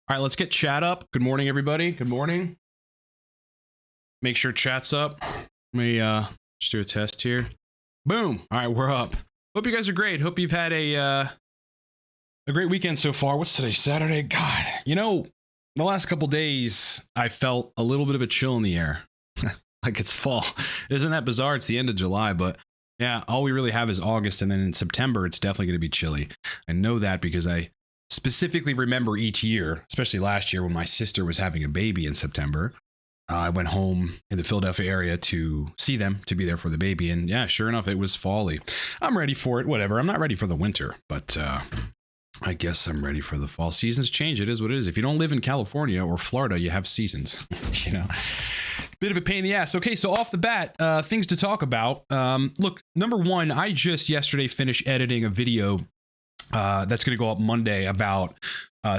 All right, let's get chat up. Good morning, everybody. Good morning. Make sure chat's up. Let me just do a test here. Boom. All right, we're up. Hope you guys are great. Hope you've had a great weekend so far. What's today? Saturday? God, you know, the last couple days, I felt a little bit of a chill in the air. Like it's fall. Isn't that bizarre? It's the end of July, but yeah, all we really have is August. And then in September, it's definitely going to be chilly. I know that because I specifically remember each year, especially last year when my sister was having a baby in September. I went home in the Philadelphia area to see them, to be there for the baby. And yeah, sure enough, it was fall-y. I'm ready for it, whatever. I'm not ready for the winter, but I guess I'm ready for the fall. Seasons change. It is what it is. If you don't live in California or Florida, you have seasons, you know. Bit of a pain in the ass. Okay, so off the bat, things to talk about. Look, number one, I just yesterday finished editing a video that's going to go up Monday about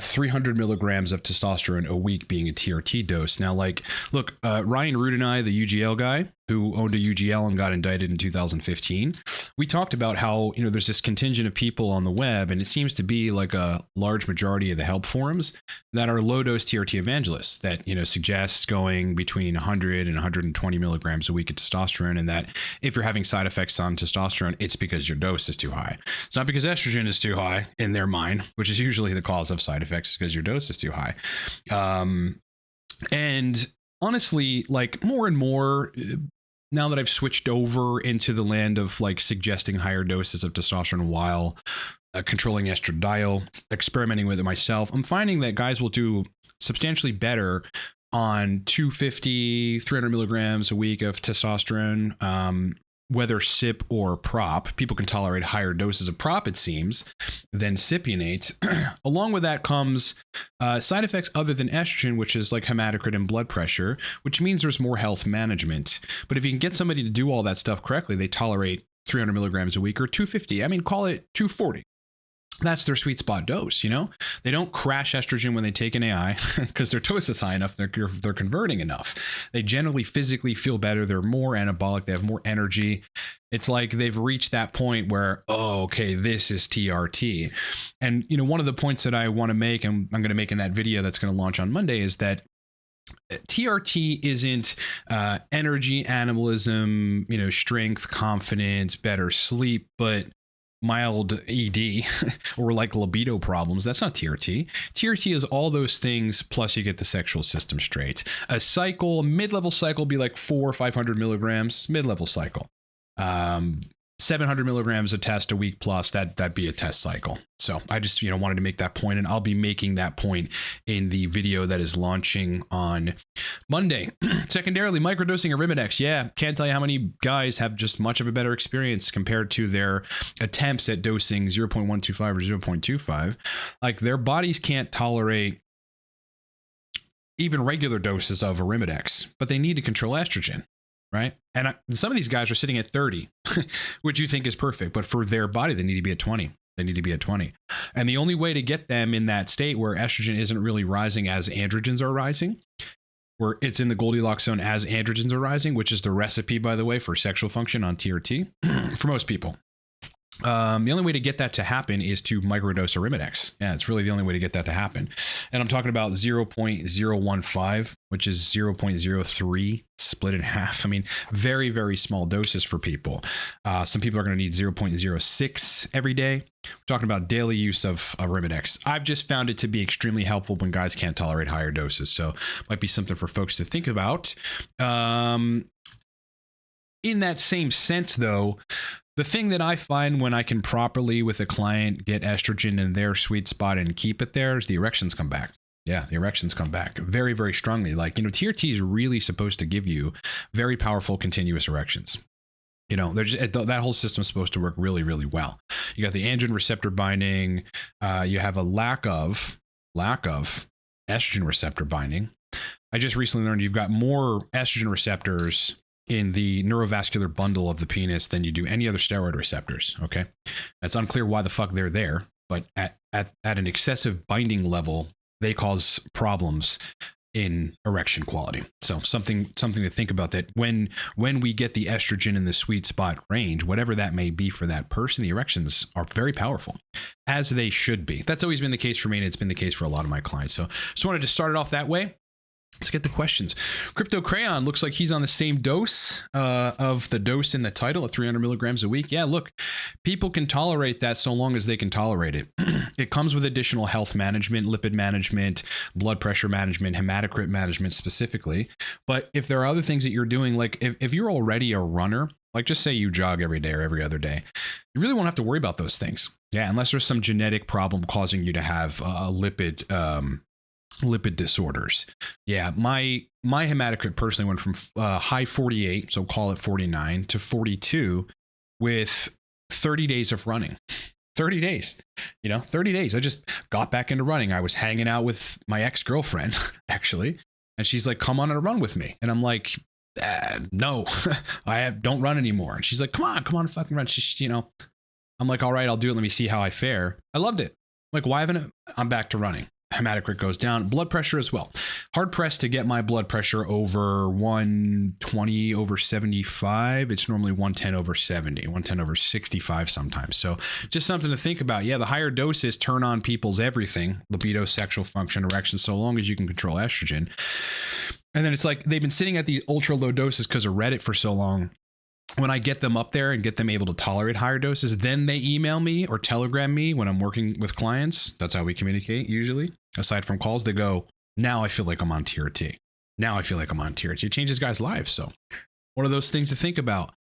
300 milligrams of testosterone a week being a TRT dose. Now, like, look, Ryan Root and I, the UGL guy who owned a UGL and got indicted in 2015, we talked about how, you know, there's this contingent of people on the web, and it seems to be like a large majority of the help forums that are low dose TRT evangelists that, you know, suggests going between 100 and 120 milligrams a week of testosterone, and that if you're having side effects on testosterone, it's because your dose is too high. It's not because estrogen is too high in their mind, which is usually the cause of side effects, because your dose is too high. And honestly, like more and more, now that I've switched over into the land of like suggesting higher doses of testosterone while controlling estradiol, experimenting with it myself, I'm finding that guys will do substantially better on 250, 300 milligrams a week of testosterone, whether CYP or prop. People can tolerate higher doses of prop, it seems, than cypionates. Along with that comes side effects other than estrogen, which is like hematocrit and blood pressure, which means there's more health management. But if you can get somebody to do all that stuff correctly, they tolerate 300 milligrams a week or 250. I mean, call it 240. That's their sweet spot dose, you know? They don't crash estrogen when they take an AI because their dose is high enough, they're converting enough. They generally physically feel better. They're more anabolic. They have more energy. It's like they've reached that point where, oh, okay, this is TRT. And, you know, one of the points that I want to make, and I'm going to make in that video that's going to launch on Monday, is that TRT isn't energy, anabolism, you know, strength, confidence, better sleep, but mild ED or like libido problems. That's not TRT. TRT is all those things, plus you get the sexual system straight. A cycle, a mid-level cycle, be like 400 or 500 milligrams, mid-level cycle. 700 milligrams a test a week plus, that'd be a test cycle. So I just, you know, wanted to make that point, and I'll be making that point in the video that is launching on Monday. Secondarily, microdosing Arimidex. Yeah, can't tell you how many guys have just much of a better experience compared to their attempts at dosing 0.125 or 0.25. Like, their bodies can't tolerate even regular doses of Arimidex, but they need to control estrogen. Right. And some of these guys are sitting at 30, which you think is perfect. But for their body, they need to be at 20. They need to be at 20. And the only way to get them in that state where estrogen isn't really rising as androgens are rising, where it's in the Goldilocks zone as androgens are rising, which is the recipe, by the way, for sexual function on TRT for most people. The only way to get that to happen is to microdose Arimidex. Yeah, it's really the only way to get that to happen. And I'm talking about 0.015, which is 0.03 split in half. I mean, very, very small doses for people. Some people are going to need 0.06 every day. We're talking about daily use of Arimidex. I've just found it to be extremely helpful when guys can't tolerate higher doses. So might be something for folks to think about. In that same sense, though, the thing that I find when I can properly with a client get estrogen in their sweet spot and keep it there is the erections come back. Yeah, the erections come back very, very strongly. Like, you know, TRT is really supposed to give you very powerful continuous erections. You know, that whole system is supposed to work really, really well. You got the androgen receptor binding. You have a lack of estrogen receptor binding. I just recently learned you've got more estrogen receptors in the neurovascular bundle of the penis than you do any other steroid receptors. Okay. It's unclear why the fuck they're there, but at an excessive binding level, they cause problems in erection quality. So something to think about, that when we get the estrogen in the sweet spot range, whatever that may be for that person, the erections are very powerful, as they should be. That's always been the case for me, and it's been the case for a lot of my clients. So just wanted to start it off that way. Let's get the questions. Crypto Crayon looks like he's on the same dose of the dose in the title at 300 milligrams a week. Yeah, look, people can tolerate that so long as they can tolerate it. It comes with additional health management, lipid management, blood pressure management, hematocrit management specifically. But if there are other things that you're doing, like if you're already a runner, like just say you jog every day or every other day, you really won't have to worry about those things. Yeah, unless there's some genetic problem causing you to have lipid disorders. Yeah, my hematocrit personally went from high 48, so call it 49, to 42 with 30 days of running. 30 days, 30 days. I just got back into running. I was hanging out with my ex-girlfriend actually, and she's like, come on and run with me. And I'm like, no, don't run anymore. And she's like, come on, fucking run. I'm like, all right, I'll do it. Let me see how I fare. I loved it. I'm like, why haven't I'm back to running? Hematocrit goes down, blood pressure as well. Hard pressed to get my blood pressure over 120 over 75. It's normally 110 over 70, 110 over 65 sometimes. So just something to think about. Yeah, the higher doses turn on people's everything, libido, sexual function, erection, so long as you can control estrogen. And then it's like they've been sitting at the ultra low doses because of Reddit for so long. When I get them up there and get them able to tolerate higher doses, then they email me or telegram me when I'm working with clients. That's how we communicate usually. Aside from calls, they go, now I feel like I'm on TRT. Now I feel like I'm on TRT. It changes guys' lives. So one of those things to think about,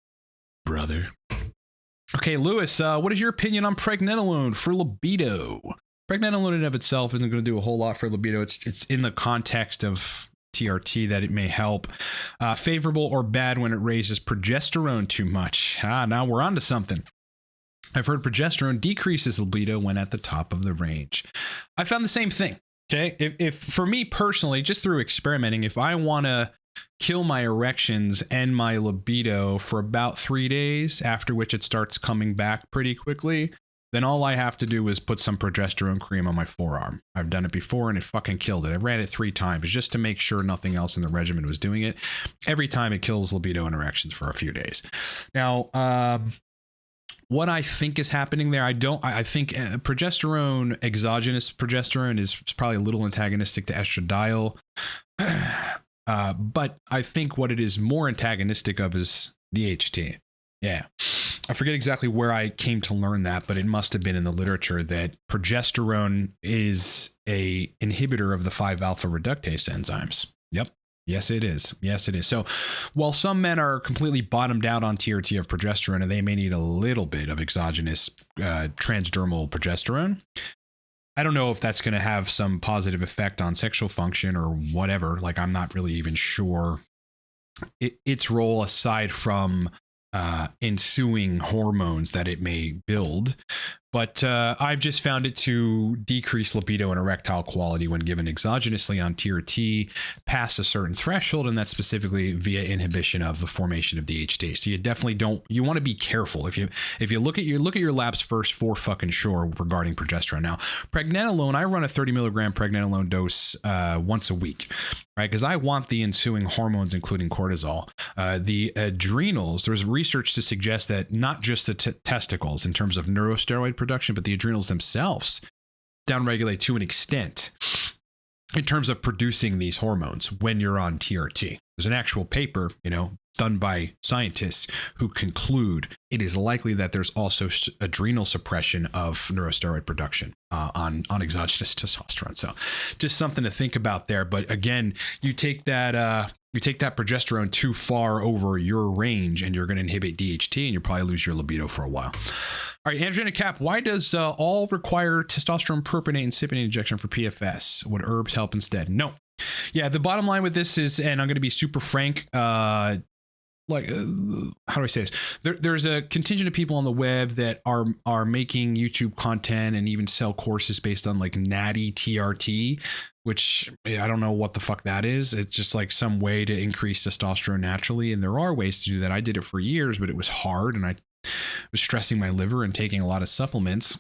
brother. Okay, Lewis, what is your opinion on Pregnenolone for libido? Pregnenolone in and of itself isn't going to do a whole lot for libido. It's in the context of TRT that it may help. Favorable or bad when it raises progesterone too much. Now we're on to something. I've heard progesterone decreases libido when at the top of the range. I found the same thing. Okay. If for me personally, just through experimenting, if I want to kill my erections and my libido for about 3 days, after which it starts coming back pretty quickly, then all I have to do is put some progesterone cream on my forearm. I've done it before and it fucking killed it. I ran it 3 times just to make sure nothing else in the regimen was doing it. Every time it kills libido and erections for a few days. Now, what I think is happening there, I think progesterone, exogenous progesterone is probably a little antagonistic to estradiol. But I think what it is more antagonistic of is DHT. Yeah. I forget exactly where I came to learn that, but it must have been in the literature that progesterone is a inhibitor of the 5-alpha reductase enzymes. Yep. Yes, it is. Yes, it is. So while some men are completely bottomed out on TRT of progesterone and they may need a little bit of exogenous transdermal progesterone, I don't know if that's going to have some positive effect on sexual function or whatever. Like, I'm not really even sure its role aside from ensuing hormones that it may build. But I've just found it to decrease libido and erectile quality when given exogenously on TRT past a certain threshold, and that's specifically via inhibition of the formation of DHT. So you definitely you want to be careful. If you look at your labs first for fucking sure regarding progesterone. Now, Pregnenolone, I run a 30 milligram Pregnenolone dose once a week, right? Because I want the ensuing hormones, including cortisol. The adrenals, there's research to suggest that not just the testicles in terms of neurosteroid production, but the adrenals themselves downregulate to an extent in terms of producing these hormones when you're on TRT. There's an actual paper, done by scientists who conclude it is likely that there's also adrenal suppression of neurosteroid production on exogenous testosterone. So just something to think about there. But again, you take that progesterone too far over your range and you're going to inhibit DHT and you'll probably lose your libido for a while. All right, Andrew Cap, why does all require testosterone propionate and cypionate injection for PFS? Would herbs help instead? No. Yeah, the bottom line with this is, and I'm going to be super frank, how do I say this? There's a contingent of people on the web that are making YouTube content and even sell courses based on like natty TRT, which I don't know what the fuck that is. It's just like some way to increase testosterone naturally. And there are ways to do that. I did it for years, but it was hard and I was stressing my liver and taking a lot of supplements.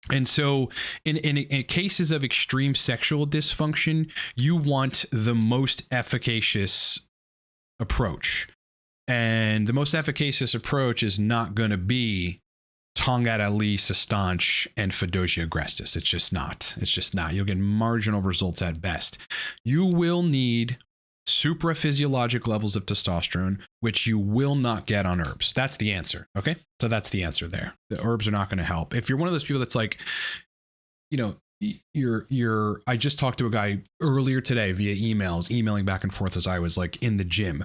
And so in cases of extreme sexual dysfunction, you want the most efficacious approach. And the most efficacious approach is not going to be Tongatali, Sistanch, and Fedosia agrestis. It's just not. It's just not. You'll get marginal results at best. You will need supraphysiologic levels of testosterone, which you will not get on herbs. That's the answer. Okay. So that's the answer there. The herbs are not going to help. If you're one of those people that's like, you know, I just talked to a guy earlier today via emailing back and forth as I was like in the gym.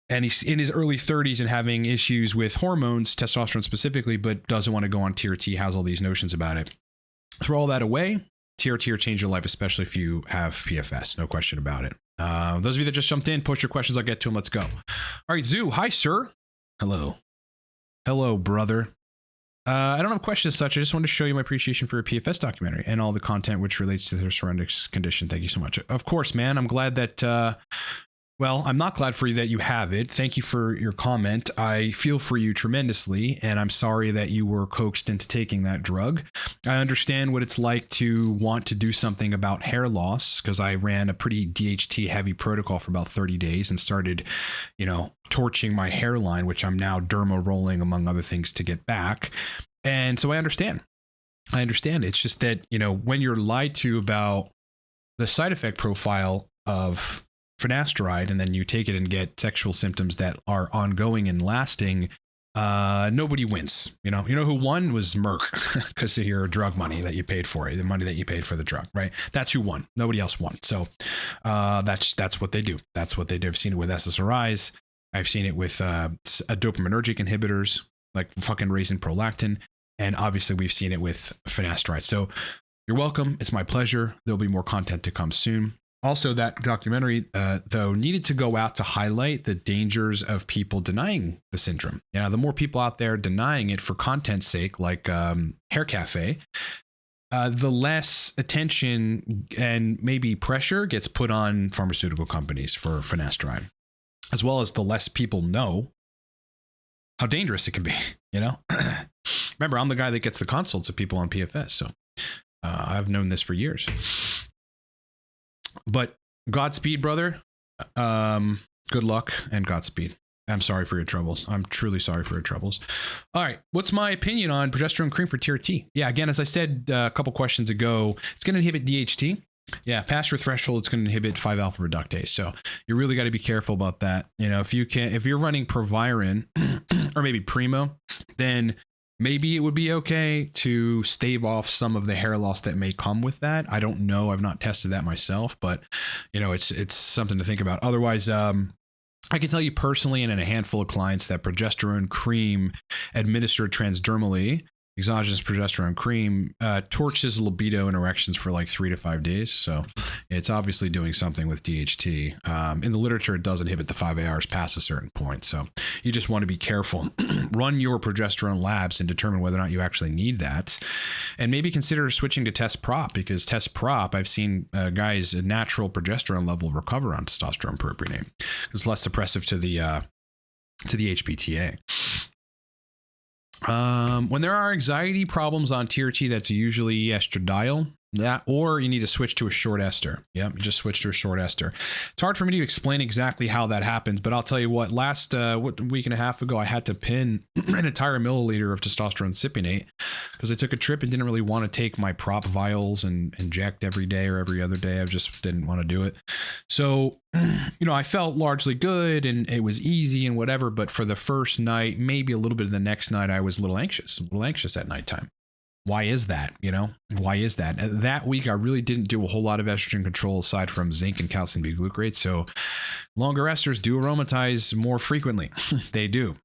And he's in his early 30s and having issues with hormones, testosterone specifically, but doesn't want to go on TRT, has all these notions about it. Throw all that away. TRT will change your life, especially if you have PFS. No question about it. Those of you that just jumped in, post your questions. I'll get to them. Let's go. All right, Zoo. Hi, sir. Hello. Hello, brother. I don't have a question as such. I just wanted to show you my appreciation for your PFS documentary and all the content which relates to the surroundings condition. Thank you so much. Of course, man. I'm glad that... Well, I'm not glad for you that you have it. Thank you for your comment. I feel for you tremendously, and I'm sorry that you were coaxed into taking that drug. I understand what it's like to want to do something about hair loss, because I ran a pretty DHT heavy protocol for about 30 days and started, you know, torching my hairline, which I'm now derma rolling, among other things, to get back. And so I understand. It's just that, you know, when you're lied to about the side effect profile of Finasteride, and then you take it and get sexual symptoms that are ongoing and lasting, nobody wins. You know who won was Merck, because of your drug money that you paid for it, the money that you paid for the drug, right? That's who won. Nobody else won. So that's what they do. That's what they do. I've seen it with SSRIs. I've seen it with dopaminergic inhibitors like fucking raising prolactin, and obviously we've seen it with Finasteride. So you're welcome. It's my pleasure. There'll be more content to come soon. Also, that documentary, though, needed to go out to highlight the dangers of people denying the syndrome. You know, the more people out there denying it for content's sake, like Hair Cafe, the less attention and maybe pressure gets put on pharmaceutical companies for Finasteride, as well as the less people know how dangerous it can be. You know, remember, I'm the guy that gets the consults of people on PFS, so I've known this for years. But Godspeed, brother. Good luck and Godspeed. I'm sorry for your troubles. I'm truly sorry for your troubles. All right. What's my opinion on progesterone cream for TRT? Yeah, again, as I said a couple questions ago, it's going to inhibit DHT. Yeah, past your threshold, it's going to inhibit 5-alpha reductase. So you really got to be careful about that. You know, if you're running Proviron or maybe Primo, then maybe it would be okay to stave off some of the hair loss that may come with that. I don't know. I've not tested that myself, but you know, it's something to think about. Otherwise, I can tell you personally and in a handful of clients that progesterone cream administered transdermally, exogenous progesterone cream, torches libido and erections for like 3 to 5 days. So it's obviously doing something with DHT. In the literature, it does inhibit the 5-ARs past a certain point. So you just want to be careful. Run your progesterone labs and determine whether or not you actually need that. And maybe consider switching to test prop, because test prop, I've seen guys' natural progesterone level recover on testosterone propionate. It's less suppressive to the HPTA. When there are anxiety problems on TRT, that's usually estradiol. Or you need to switch to a short ester. Yep, just switch to a short ester. It's hard for me to explain exactly how that happens, but I'll tell you what, last week and a half ago, I had to pin an entire milliliter of testosterone cypionate because I took a trip and didn't really want to take my prop vials and inject every day or every other day. I just didn't want to do it. So, you know, I felt largely good and it was easy and whatever, but for the first night, maybe a little bit of the next night, I was a little anxious at nighttime. Why is that? You know, why is that? That week, I really didn't do a whole lot of estrogen control aside from zinc and calcium B-glucarate. So longer esters do aromatize more frequently. They do.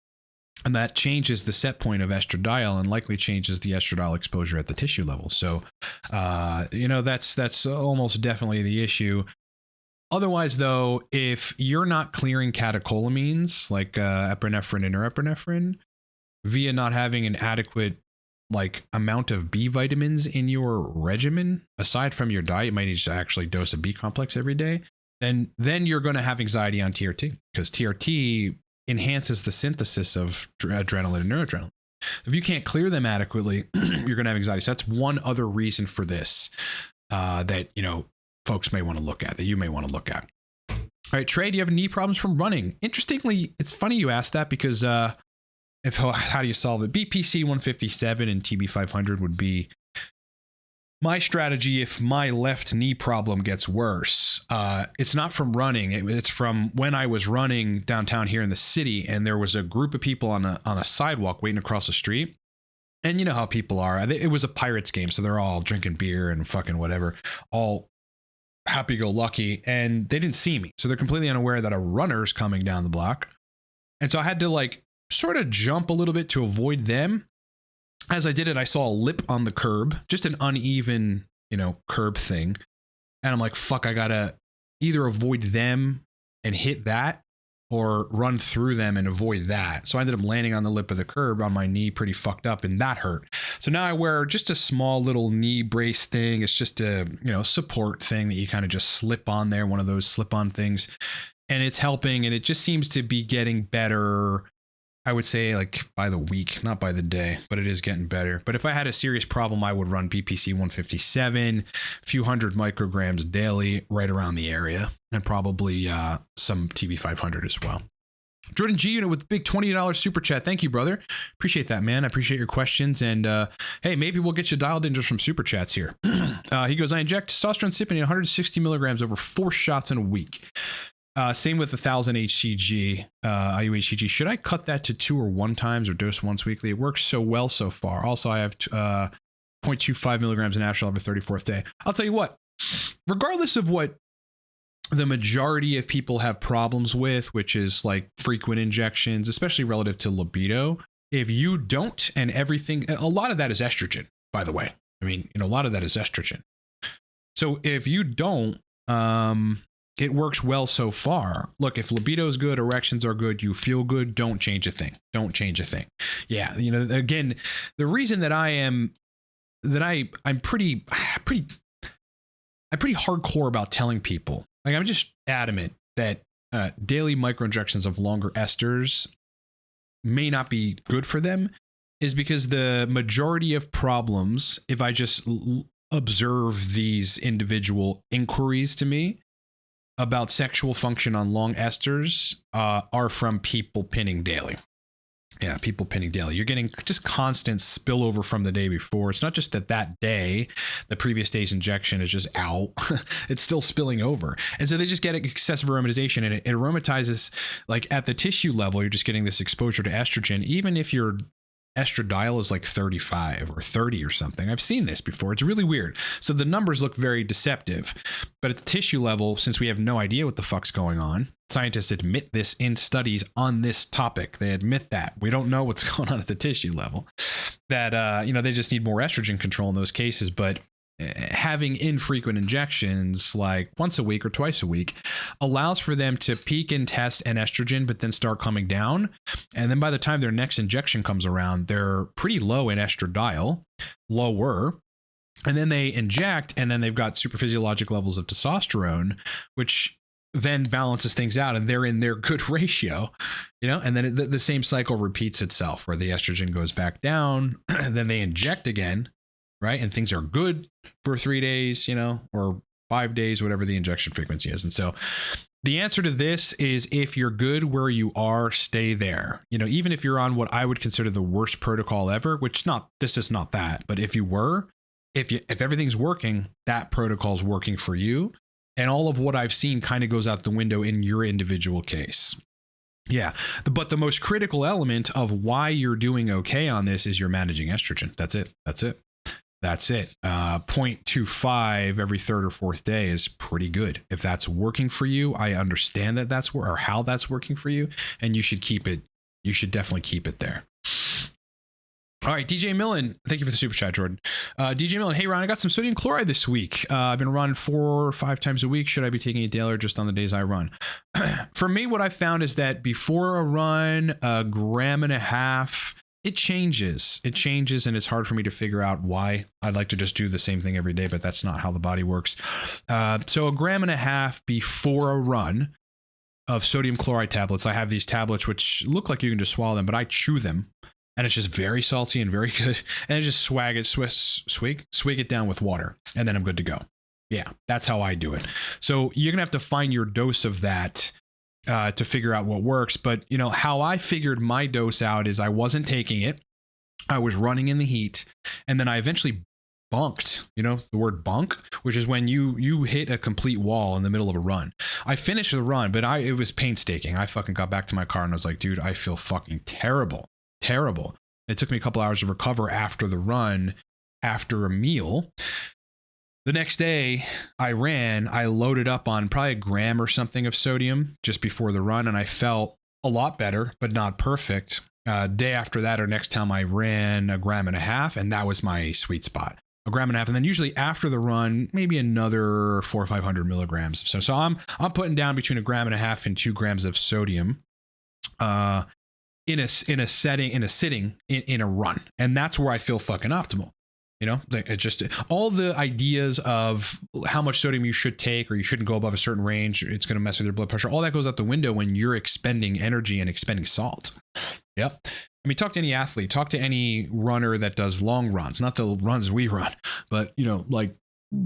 And that changes the set point of estradiol and likely changes the estradiol exposure at the tissue level. So, you know, that's almost definitely the issue. Otherwise, though, if you're not clearing catecholamines like epinephrine and norepinephrine via not having an adequate amount of B vitamins in your regimen, aside from your diet, you might need to actually dose a B complex every day, then you're going to have anxiety on TRT, because TRT enhances the synthesis of adrenaline and noradrenaline. If you can't clear them adequately, you're going to have anxiety. So that's one other reason for this that, you know, folks may want to look at, that you may want to look at. All right, Trey, do you have knee problems from running? Interestingly, it's funny you asked that, because how do you solve it? BPC 157 and TB 500 would be my strategy if my left knee problem gets worse. It's not from running. It's from when I was running downtown here in the city, and there was a group of people on a sidewalk waiting across the street. And you know how people are. It was a Pirates game, so they're all drinking beer and fucking whatever, all happy-go-lucky, and they didn't see me. So they're completely unaware that a runner's coming down the block. And so I had to like sort of jump a little bit to avoid them. As I did it, I saw a lip on the curb, just an uneven, curb thing. And I'm like, fuck, I gotta either avoid them and hit that or run through them and avoid that. So I ended up landing on the lip of the curb on my knee pretty fucked up, and that hurt. So now I wear just a small little knee brace thing. It's just a, support thing that you kind of just slip on there, one of those slip-on things. And it's helping, and it just seems to be getting better. I would say like by the week, not by the day, but it is getting better. But if I had a serious problem, I would run BPC 157, a few hundred micrograms daily right around the area, and probably some TB 500 as well. Jordan G Unit with the big $20 super chat. Thank you, brother. Appreciate that, man. I appreciate your questions. And hey, maybe we'll get you dialed in just from super chats here. He goes, I inject testosterone sipping 160 milligrams over 4 shots in a week. Same with 1000 HCG, IU-HCG. Should I cut that to 2 or 1 times or dose once weekly? It works so well so far. Also, I have 0.25 milligrams in Astral every 34th day. I'll tell you what, regardless of what the majority of people have problems with, which is like frequent injections, especially relative to libido, if you don't, and everything, a lot of that is estrogen, by the way. I mean, a lot of that is estrogen. So if you don't, it works well so far. Look, if libido is good, erections are good, you feel good, don't change a thing. Don't change a thing. Yeah, again, the reason that I'm pretty hardcore about telling people, like I'm just adamant that daily microinjections of longer esters may not be good for them, is because the majority of problems, if I just observe these individual inquiries to me about sexual function on long esters, are from people pinning daily. Yeah, people pinning daily. You're getting just constant spillover from the day before. It's not just that day, the previous day's injection is just out. It's still spilling over. And so they just get excessive aromatization, and it aromatizes like at the tissue level. You're just getting this exposure to estrogen, even if your estradiol is like 35 or 30 or something. I've seen this before. It's really weird. So the numbers look very deceptive, but at the tissue level, since we have no idea what the fuck's going on, scientists admit this in studies on this topic. They admit that we don't know what's going on at the tissue level, that, they just need more estrogen control in those cases. But having infrequent injections like once a week or twice a week allows for them to peak and test an estrogen, but then start coming down. And then by the time their next injection comes around, they're pretty low in estradiol, lower. And then they inject, and then they've got super physiologic levels of testosterone, which then balances things out, and they're in their good ratio, and then the same cycle repeats itself where the estrogen goes back down, then they inject again, right? And things are good for 3 days, or 5 days, whatever the injection frequency is. And so the answer to this is, if you're good where you are, stay there. Even if you're on what I would consider the worst protocol ever, this is not that, but if you were, if everything's working, that protocol's working for you. And all of what I've seen kind of goes out the window in your individual case. Yeah. But the most critical element of why you're doing okay on this is you're managing estrogen. That's it. 0.25 every 3rd or 4th day is pretty good. If that's working for you, I understand that that's or how that's working for you, and you should keep it. You should definitely keep it there. All right, DJ Millen, thank you for the super chat, Jordan. DJ Millen, hey Ron, I got some sodium chloride this week. I've been running 4 or 5 times a week. Should I be taking it daily or just on the days I run? For me, what I found is that before a run, 1.5 grams, it changes. It changes, and it's hard for me to figure out why. I'd like to just do the same thing every day, but that's not how the body works. So 1.5 grams before a run of sodium chloride tablets. I have these tablets which look like you can just swallow them, but I chew them. And it's just very salty and very good. And I just swig it down with water, and then I'm good to go. Yeah, that's how I do it. So you're gonna have to find your dose of that to figure out what works. But, you know, how I figured my dose out is I wasn't taking it. I was running in the heat, and then I eventually bunked, you know, the word bunk, which is when you hit a complete wall in the middle of a run. I finished the run, but it was painstaking. I fucking got back to my car and I was like, dude, I feel fucking terrible. It took me a couple hours to recover after the run, after a meal. The next day I loaded up on probably a gram or something of sodium just before the run, and I felt a lot better, but not perfect. Day after that, or next time, I ran 1.5 grams, and that was my sweet spot. 1.5 grams, and then usually after the run, maybe another 400 or 500 milligrams. So I'm putting down between 1.5 grams and 2 grams of sodium, in a sitting in a run, and that's where I feel fucking optimal. You know, it just, all the ideas of how much sodium you should take or you shouldn't go above a certain range, it's going to mess with your blood pressure. All that goes out the window when you're expending energy and expending salt. Yep. I mean, talk to any athlete, talk to any runner that does long runs, not the runs we run, but, you know, like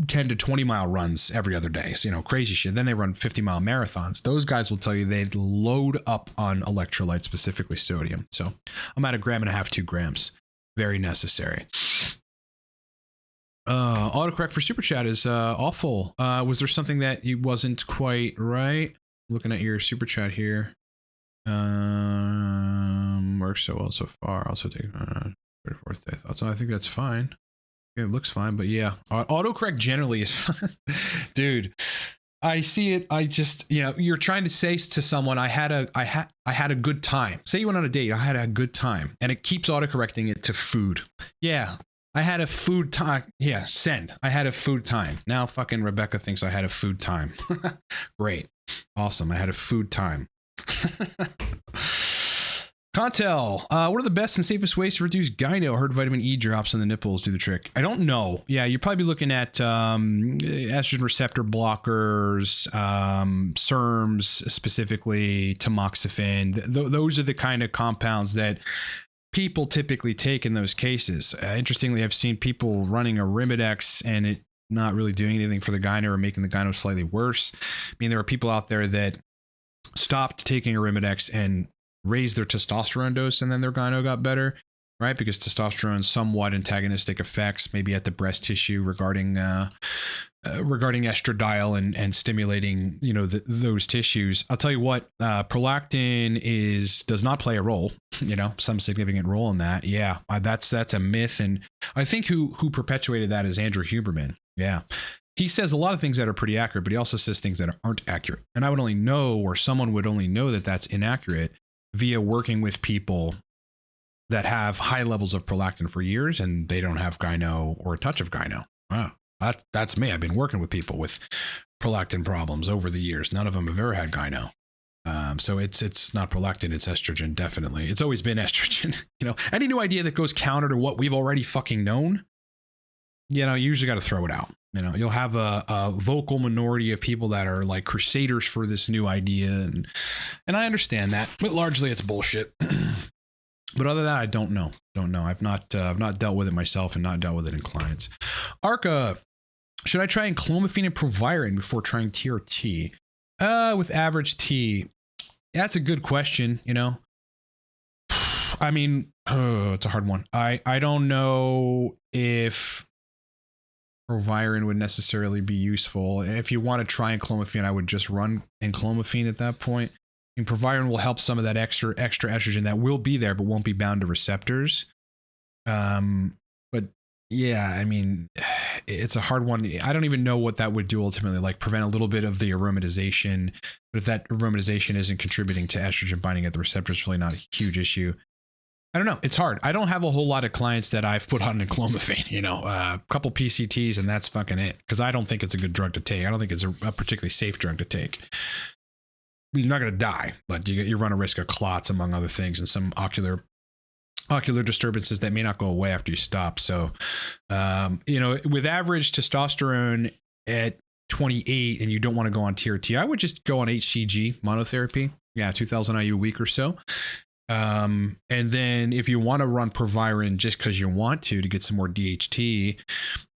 10 to 20 mile runs every other day. So, you know, crazy shit. Then they run 50-mile marathons. Those guys will tell you they load up on electrolytes, specifically sodium. So I'm at 1.5 grams, 2 grams. Very necessary. Autocorrect for super chat is awful. Was there something that you wasn't quite right? Looking at your super chat here. Works so well so far. Also take 34th day thoughts. I think that's fine. It looks fine, but yeah, autocorrect generally is fine. Dude, I see it. I just, you know, you're trying to say to someone, I had a good time. Say you went on a date, I had a good time, and it keeps autocorrecting it to food. Yeah. I had a food time. Yeah, send. I had a food time. Now fucking Rebecca thinks I had a food time. Great. Awesome. I had a food time. Contel, what are the best and safest ways to reduce gyno? I heard vitamin E drops on the nipples do the trick. I don't know. Yeah, you'd probably be looking at estrogen receptor blockers, SERMs, specifically tamoxifen. Those are the kind of compounds that people typically take in those cases. Interestingly, I've seen people running Arimidex and it not really doing anything for the gyno or making the gyno slightly worse. I mean, there are people out there that stopped taking Arimidex and raised their testosterone dose, and then their gyno got better, right? Because testosterone somewhat antagonistic effects, maybe at the breast tissue regarding estradiol and stimulating, you know, those tissues. I'll tell you what, prolactin does not play a role, you know, some significant role in that. Yeah, that's a myth, and I think who perpetuated that is Andrew Huberman. Yeah. He says a lot of things that are pretty accurate, but he also says things that aren't accurate. And I would only know, or someone would only know that that's inaccurate via working with people that have high levels of prolactin for years and they don't have gyno or a touch of gyno. Wow. That's me. I've been working with people with prolactin problems over the years. None of them have ever had gyno. So it's not prolactin, it's estrogen. Definitely. It's always been estrogen. You know, any new idea that goes counter to what we've already fucking known, you know, you usually got to throw it out. You know, you'll have a vocal minority of people that are like crusaders for this new idea. And I understand that, but largely it's bullshit. But other than that, I don't know. I've not dealt with it myself and not dealt with it in clients. Arca, should I try clomiphene and Proviron before trying TRT? With average T, that's a good question. You know, I mean, it's a hard one. I don't know if Proviron would necessarily be useful. If you want to try clomiphene, I would just run clomiphene at that point. And Proviron will help some of that extra estrogen that will be there, but won't be bound to receptors. But yeah, I mean, it's a hard one. I don't even know what that would do ultimately, like prevent a little bit of the aromatization. But if that aromatization isn't contributing to estrogen binding at the receptor, it's really not a huge issue. I don't know. It's hard. I don't have a whole lot of clients that I've put on clomiphene, you know, a couple PCTs and that's fucking it. Because I don't think it's a good drug to take. I don't think it's a particularly safe drug to take. You're not going to die, but you run a risk of clots, among other things, and some ocular disturbances that may not go away after you stop. So, you know, with average testosterone at 28 and you don't want to go on TRT, I would just go on HCG monotherapy. Yeah, 2000 IU a week or so. And then if you want to run Proviron just because you want to get some more DHT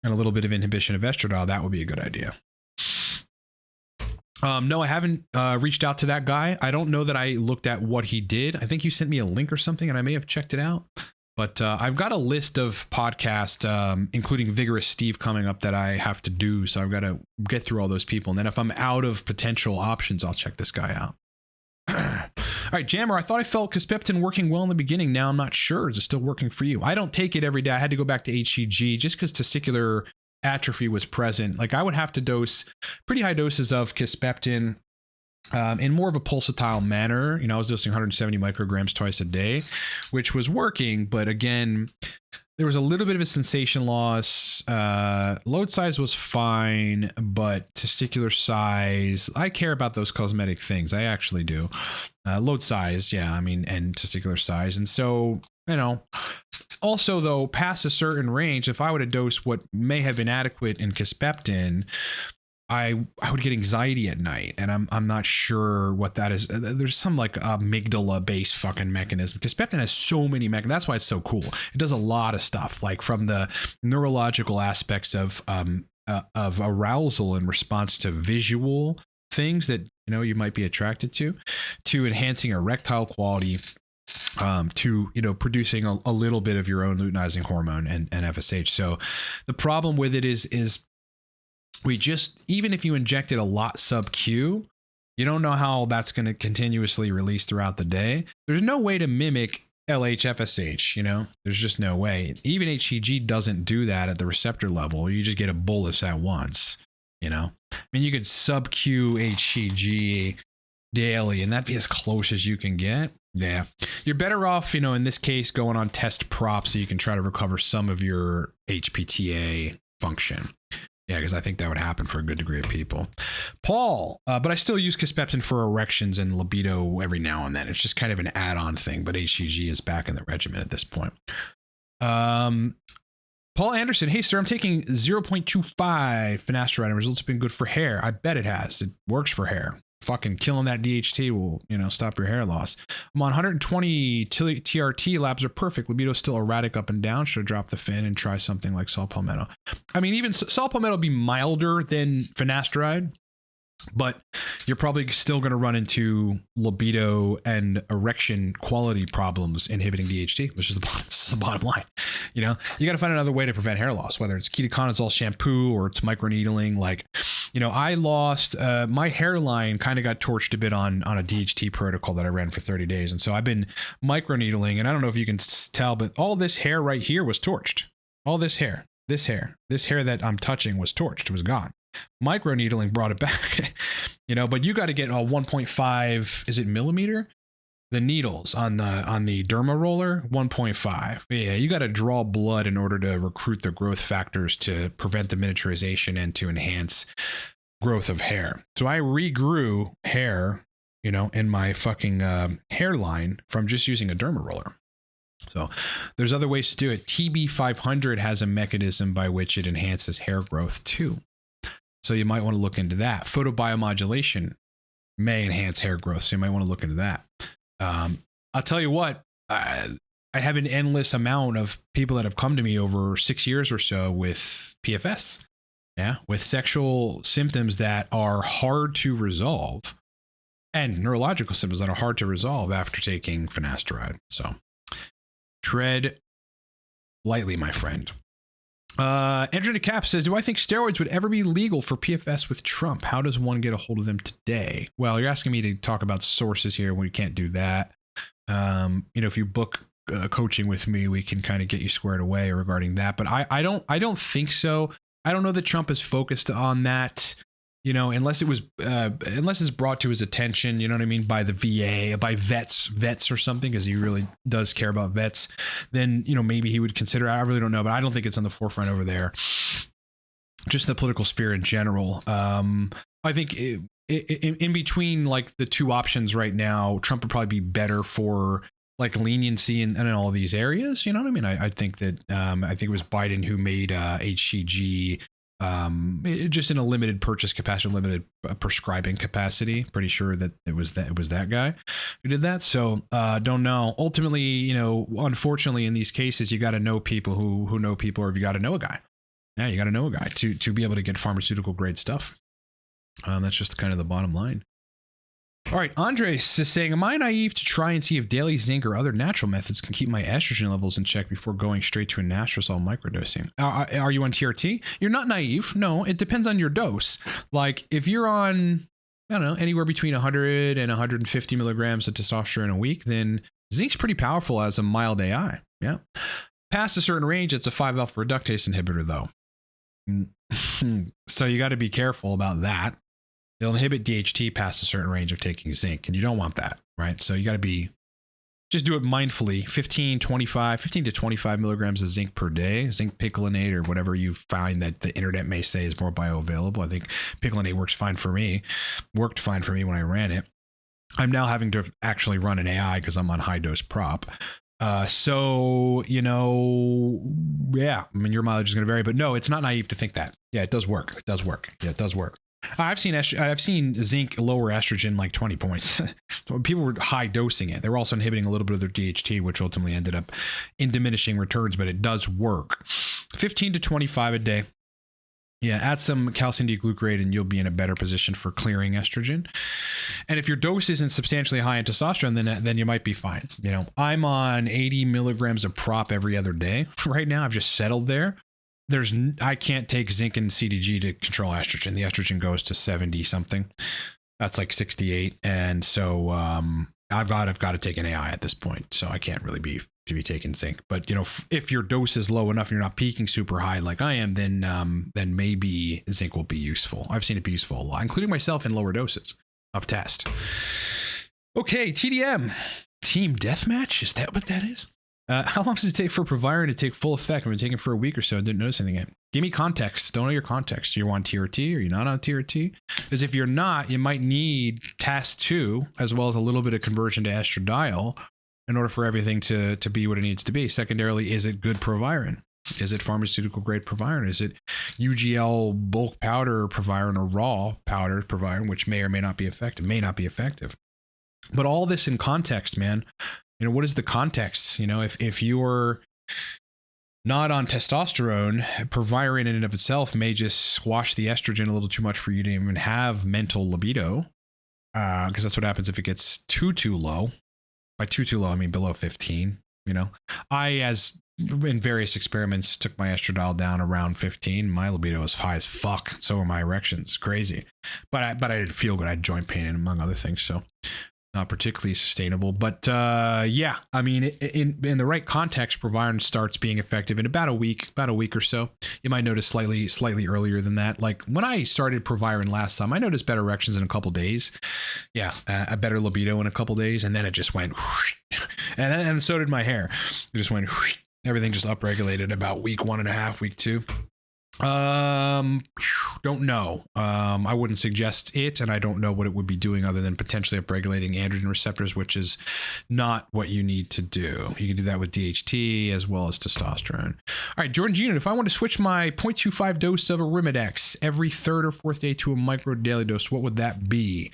and a little bit of inhibition of estradiol, that would be a good idea. No, I haven't reached out to that guy. I don't know that I looked at what he did. I think you sent me a link or something, and I may have checked it out. But I've got a list of podcasts, including Vigorous Steve, coming up that I have to do. So I've got to get through all those people. And then if I'm out of potential options, I'll check this guy out. All right, Jammer, I thought I felt Kisspeptin working well in the beginning. Now I'm not sure. Is it still working for you? I don't take it every day. I had to go back to HCG just because testicular atrophy was present. Like I would have to dose pretty high doses of Kisspeptin in more of a pulsatile manner. You know, I was dosing 170 micrograms twice a day, which was working. But again, there was a little bit of a sensation loss. Load size was fine, but testicular size, I care about those cosmetic things. I actually do. Load size, yeah, I mean, and testicular size. And so, you know, also though, past a certain range, if I would have dosed what may have been adequate in Kisspeptin, I would get anxiety at night, and I'm not sure what that is. There's some like amygdala based fucking mechanism. Kisspeptin has so many mechanisms. That's why it's so cool. It does a lot of stuff, like from the neurological aspects of arousal in response to visual things that you might be attracted to enhancing erectile quality, to producing a little bit of your own luteinizing hormone and FSH. So the problem with it is even if you inject it a lot sub-Q, you don't know how that's going to continuously release throughout the day. There's no way to mimic LH-FSH, there's just no way. Even HCG doesn't do that at the receptor level. You just get a bolus at once, I mean, you could sub-Q HCG daily and that'd be as close as you can get. Yeah. You're better off, in this case, going on test prop so you can try to recover some of your HPTA function. Yeah, because I think that would happen for a good degree of people. Paul, but I still use Kisspeptin for erections and libido every now and then. It's just kind of an add-on thing, but HCG is back in the regimen at this point. Paul Anderson, hey, sir, I'm taking 0.25 Finasteride and results have been good for hair. I bet it has. It works for hair. Fucking killing that DHT will, stop your hair loss. I'm on 120 TRT. Labs are perfect. Libido still erratic up and down. Should I drop the fin and try something like saw palmetto? I mean, even saw palmetto be milder than Finasteride, but you're probably still going to run into libido and erection quality problems inhibiting DHT, which is the bottom line. You got to find another way to prevent hair loss, whether it's ketoconazole shampoo or it's microneedling. Like, I lost my hairline kind of got torched a bit on a DHT protocol that I ran for 30 days. And so I've been microneedling, and I don't know if you can tell, but all this hair right here was torched. All this hair that I'm touching was torched. It was gone. Microneedling brought it back, but you got to get a 1.5, is it millimeter? The needles on the derma roller, 1.5. Yeah, you got to draw blood in order to recruit the growth factors to prevent the miniaturization and to enhance growth of hair. So I regrew hair, in my fucking hairline from just using a derma roller. So there's other ways to do it. TB500 has a mechanism by which it enhances hair growth too. So you might want to look into that. Photobiomodulation may enhance hair growth, so you might want to look into that. I'll tell you what, I have an endless amount of people that have come to me over 6 years or so with PFS, with sexual symptoms that are hard to resolve and neurological symptoms that are hard to resolve after taking Finasteride. So tread lightly, my friend. Andrew DeCap says, do I think steroids would ever be legal for PFS with Trump? How does one get a hold of them today? Well, you're asking me to talk about sources here. We can't do that. If you book coaching with me, we can kind of get you squared away regarding that. But I don't think so. I don't know that Trump is focused on that, unless it's brought to his attention, you know what I mean, by the VA, by vets or something, because he really does care about vets, then, maybe he would consider, I really don't know, but I don't think it's on the forefront over there. Just the political sphere in general. I think in between like the two options right now, Trump would probably be better for like leniency in all of these areas. You know what I mean? I think that, I think it was Biden who made HCG just in a limited purchase capacity, limited prescribing capacity. Pretty sure that it was that guy who did that. So don't know. Ultimately, unfortunately, in these cases, you got to know people who know people, or if you got to know a guy. Yeah, you got to know a guy to be able to get pharmaceutical grade stuff. That's just kind of the bottom line. All right, Andres is saying, am I naive to try and see if daily zinc or other natural methods can keep my estrogen levels in check before going straight to a anastrozole microdosing? Are you on TRT? You're not naive. No, it depends on your dose. Like if you're on, I don't know, anywhere between 100 and 150 milligrams of testosterone a week, then zinc's pretty powerful as a mild AI. Yeah. Past a certain range, it's a 5-alpha reductase inhibitor, though. So you got to be careful about that. They'll inhibit DHT past a certain range of taking zinc, and you don't want that, right? So you got to just do it mindfully. 15 to 25 milligrams of zinc per day, zinc picolinate or whatever you find that the internet may say is more bioavailable. I think picolinate worked fine for me when I ran it. I'm now having to actually run an AI because I'm on high dose prop. So, you know, yeah, I mean, your mileage is going to vary, but no, it's not naive to think that. Yeah, it does work. It does work. Yeah, it does work. I've seen zinc lower estrogen like 20 points. People were high dosing it. They were also inhibiting a little bit of their DHT, which ultimately ended up in diminishing returns, but it does work. 15 to 25 a day. Yeah, add some calcium D-glucarate and you'll be in a better position for clearing estrogen. And if your dose isn't substantially high in testosterone, then you might be fine. You know, I'm on 80 milligrams of prop every other day right now. I've just settled there. I can't take zinc and CDG to control estrogen. The estrogen goes to 70 something. That's like 68. And so I've got to take an AI at this point. So I can't really be taking zinc. But you know, if your dose is low enough and you're not peaking super high like I am, then maybe zinc will be useful. I've seen it be useful a lot, including myself in lower doses of test. Okay, TDM. Team Deathmatch? Is that what that is? How long does it take for Proviron to take full effect? I've been taking it for a week or so and didn't notice anything yet. Give me context. Don't know your context. You're on TRT or you're not on TRT? Because if you're not, you might need TAS2 as well as a little bit of conversion to estradiol in order for everything to be what it needs to be. Secondarily, is it good Proviron? Is it pharmaceutical grade Proviron? Is it UGL bulk powder Proviron or raw powder Proviron, which may or may not be effective? May not be effective. But all this in context, man. You know, what is the context? You know, if you're not on testosterone, Proviron in and of itself may just squash the estrogen a little too much for you to even have mental libido. Because that's what happens if it gets too low. By too low, I mean below 15. You know, as in various experiments, took my estradiol down around 15. My libido was high as fuck. So were my erections. Crazy. But I didn't feel good. I had joint pain and among other things. So not particularly sustainable, but yeah, I mean, in the right context, Proviron starts being effective in about a week or so. You might notice slightly earlier than that. Like when I started Proviron last time, I noticed better erections in a couple days. Yeah, a better libido in a couple days, and then it just went, whoosh, and so did my hair. It just went, whoosh, everything just upregulated about week 1.5, week 2. Don't know. I wouldn't suggest it, and I don't know what it would be doing other than potentially upregulating androgen receptors, which is not what you need to do. You can do that with DHT as well as testosterone. All right, Jordan Gino, if I want to switch my 0.25 dose of Arimidex every third or fourth day to a micro daily dose, what would that be?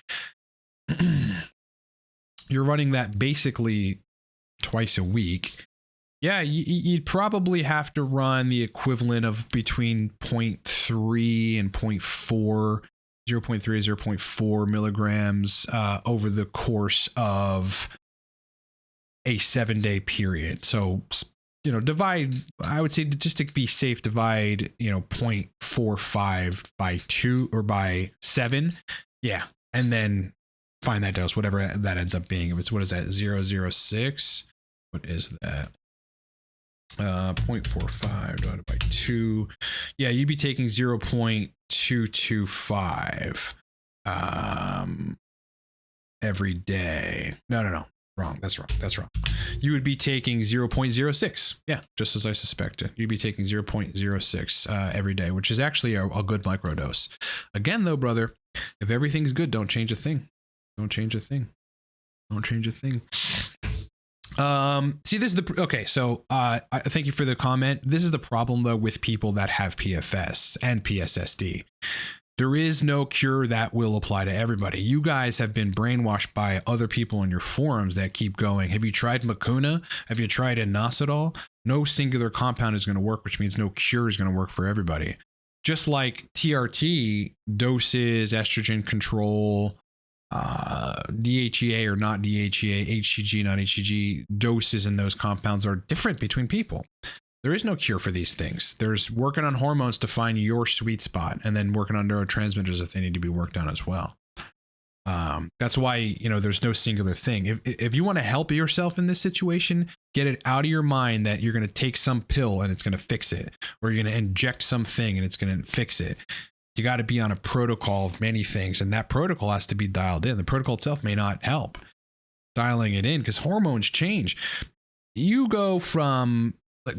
You're running that basically twice a week. Yeah, you'd probably have to run the equivalent of between 0.3 and 0.4, 0.3 to 0.4 milligrams over the course of a 7-day period. So, you know, divide, I would say just to be safe, divide, you know, 0.45 by 2 or by 7. Yeah. And then find that dose, whatever that ends up being. If it's, what is that, 0.006? What is that? 0.45 divided by 2. Yeah, you'd be taking 0.225 every day. No. Wrong. That's wrong. You would be taking 0.06. Yeah, just as I suspected. You'd be taking 0.06 every day, which is actually a good microdose. Again, though, brother, if everything's good, don't change a thing. Don't change a thing. See, this is okay. So, I thank you for the comment. This is the problem though with people that have PFS and PSSD. There is no cure that will apply to everybody. You guys have been brainwashed by other people in your forums that keep going. Have you tried Mucuna? Have you tried inositol? No singular compound is going to work, which means no cure is going to work for everybody. just like TRT doses, estrogen control, DHEA or not DHEA, HCG, not HCG doses in those compounds are different between people. There is no cure for these things. There's working on hormones to find your sweet spot, and then working on neurotransmitters if they need to be worked on as well. That's why, you know, there's no singular thing. If you want to help yourself in this situation, get it out of your mind that you're going to take some pill and it's going to fix it, or you're going to inject something and it's going to fix it. You got to be on a protocol of many things, and that protocol has to be dialed in. The protocol itself may not help dialing it in because hormones change. You go from,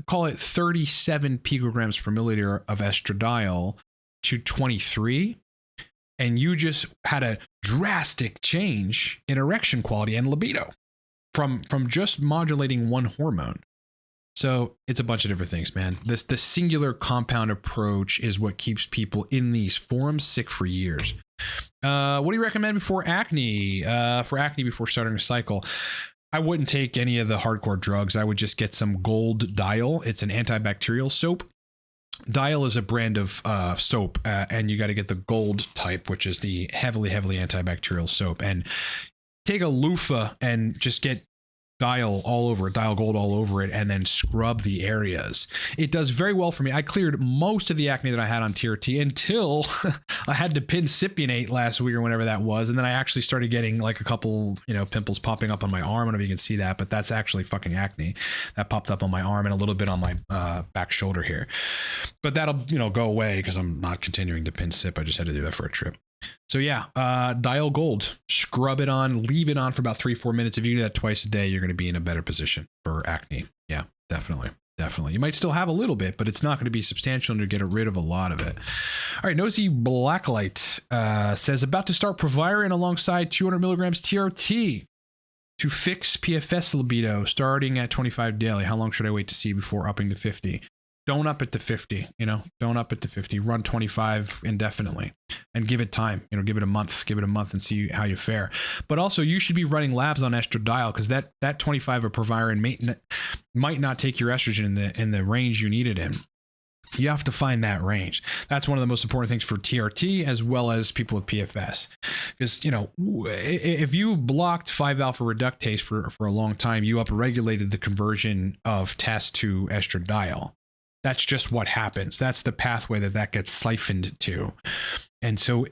call it 37 picograms per milliliter of estradiol to 23, and you just had a drastic change in erection quality and libido from just modulating one hormone. So it's a bunch of different things, man. The singular compound approach is what keeps people in these forums sick for years. What do you recommend before acne? For acne before starting a cycle? I wouldn't take any of the hardcore drugs. I would just get some Gold Dial. It's an antibacterial soap. Dial is a brand of soap, and you got to get the gold type, which is the heavily antibacterial soap. And take a loofah and just get Dial all over it, Dial Gold all over it, and then scrub the areas. It does very well for me. I cleared most of the acne that I had on TRT until I had to Kisspeptin last week or whenever that was, and then I actually started getting like a couple, you know, pimples popping up on my arm. I don't know if you can see that, but that's actually fucking acne that popped up on my arm and a little bit on my back shoulder here. But that'll, you know, go away because I'm not continuing to Kisspeptin. I just had to do that for a trip. So yeah, Dial Gold, scrub it on, leave it on for about 3-4 minutes. If you do that twice a day, you're going to be in a better position for acne. Yeah, definitely. You might still have a little bit, but it's not going to be substantial and you're get rid of a lot of it. All right, Nosy Blacklight says about to start Proviron alongside 200 milligrams TRT to fix PFS libido starting at 25 daily. How long should I wait to see before upping to 50? Don't up it to 50, you know, don't up it to 50, run 25 indefinitely and give it time, you know, give it a month and see how you fare. But also you should be running labs on estradiol because that 25 of Proviron might not take your estrogen in the range you need it in. You have to find that range. That's one of the most important things for TRT as well as people with PFS. Because, you know, if you blocked 5-alpha reductase for a long time, you upregulated the conversion of test to estradiol. That's just what happens. That's the pathway that gets siphoned to. And so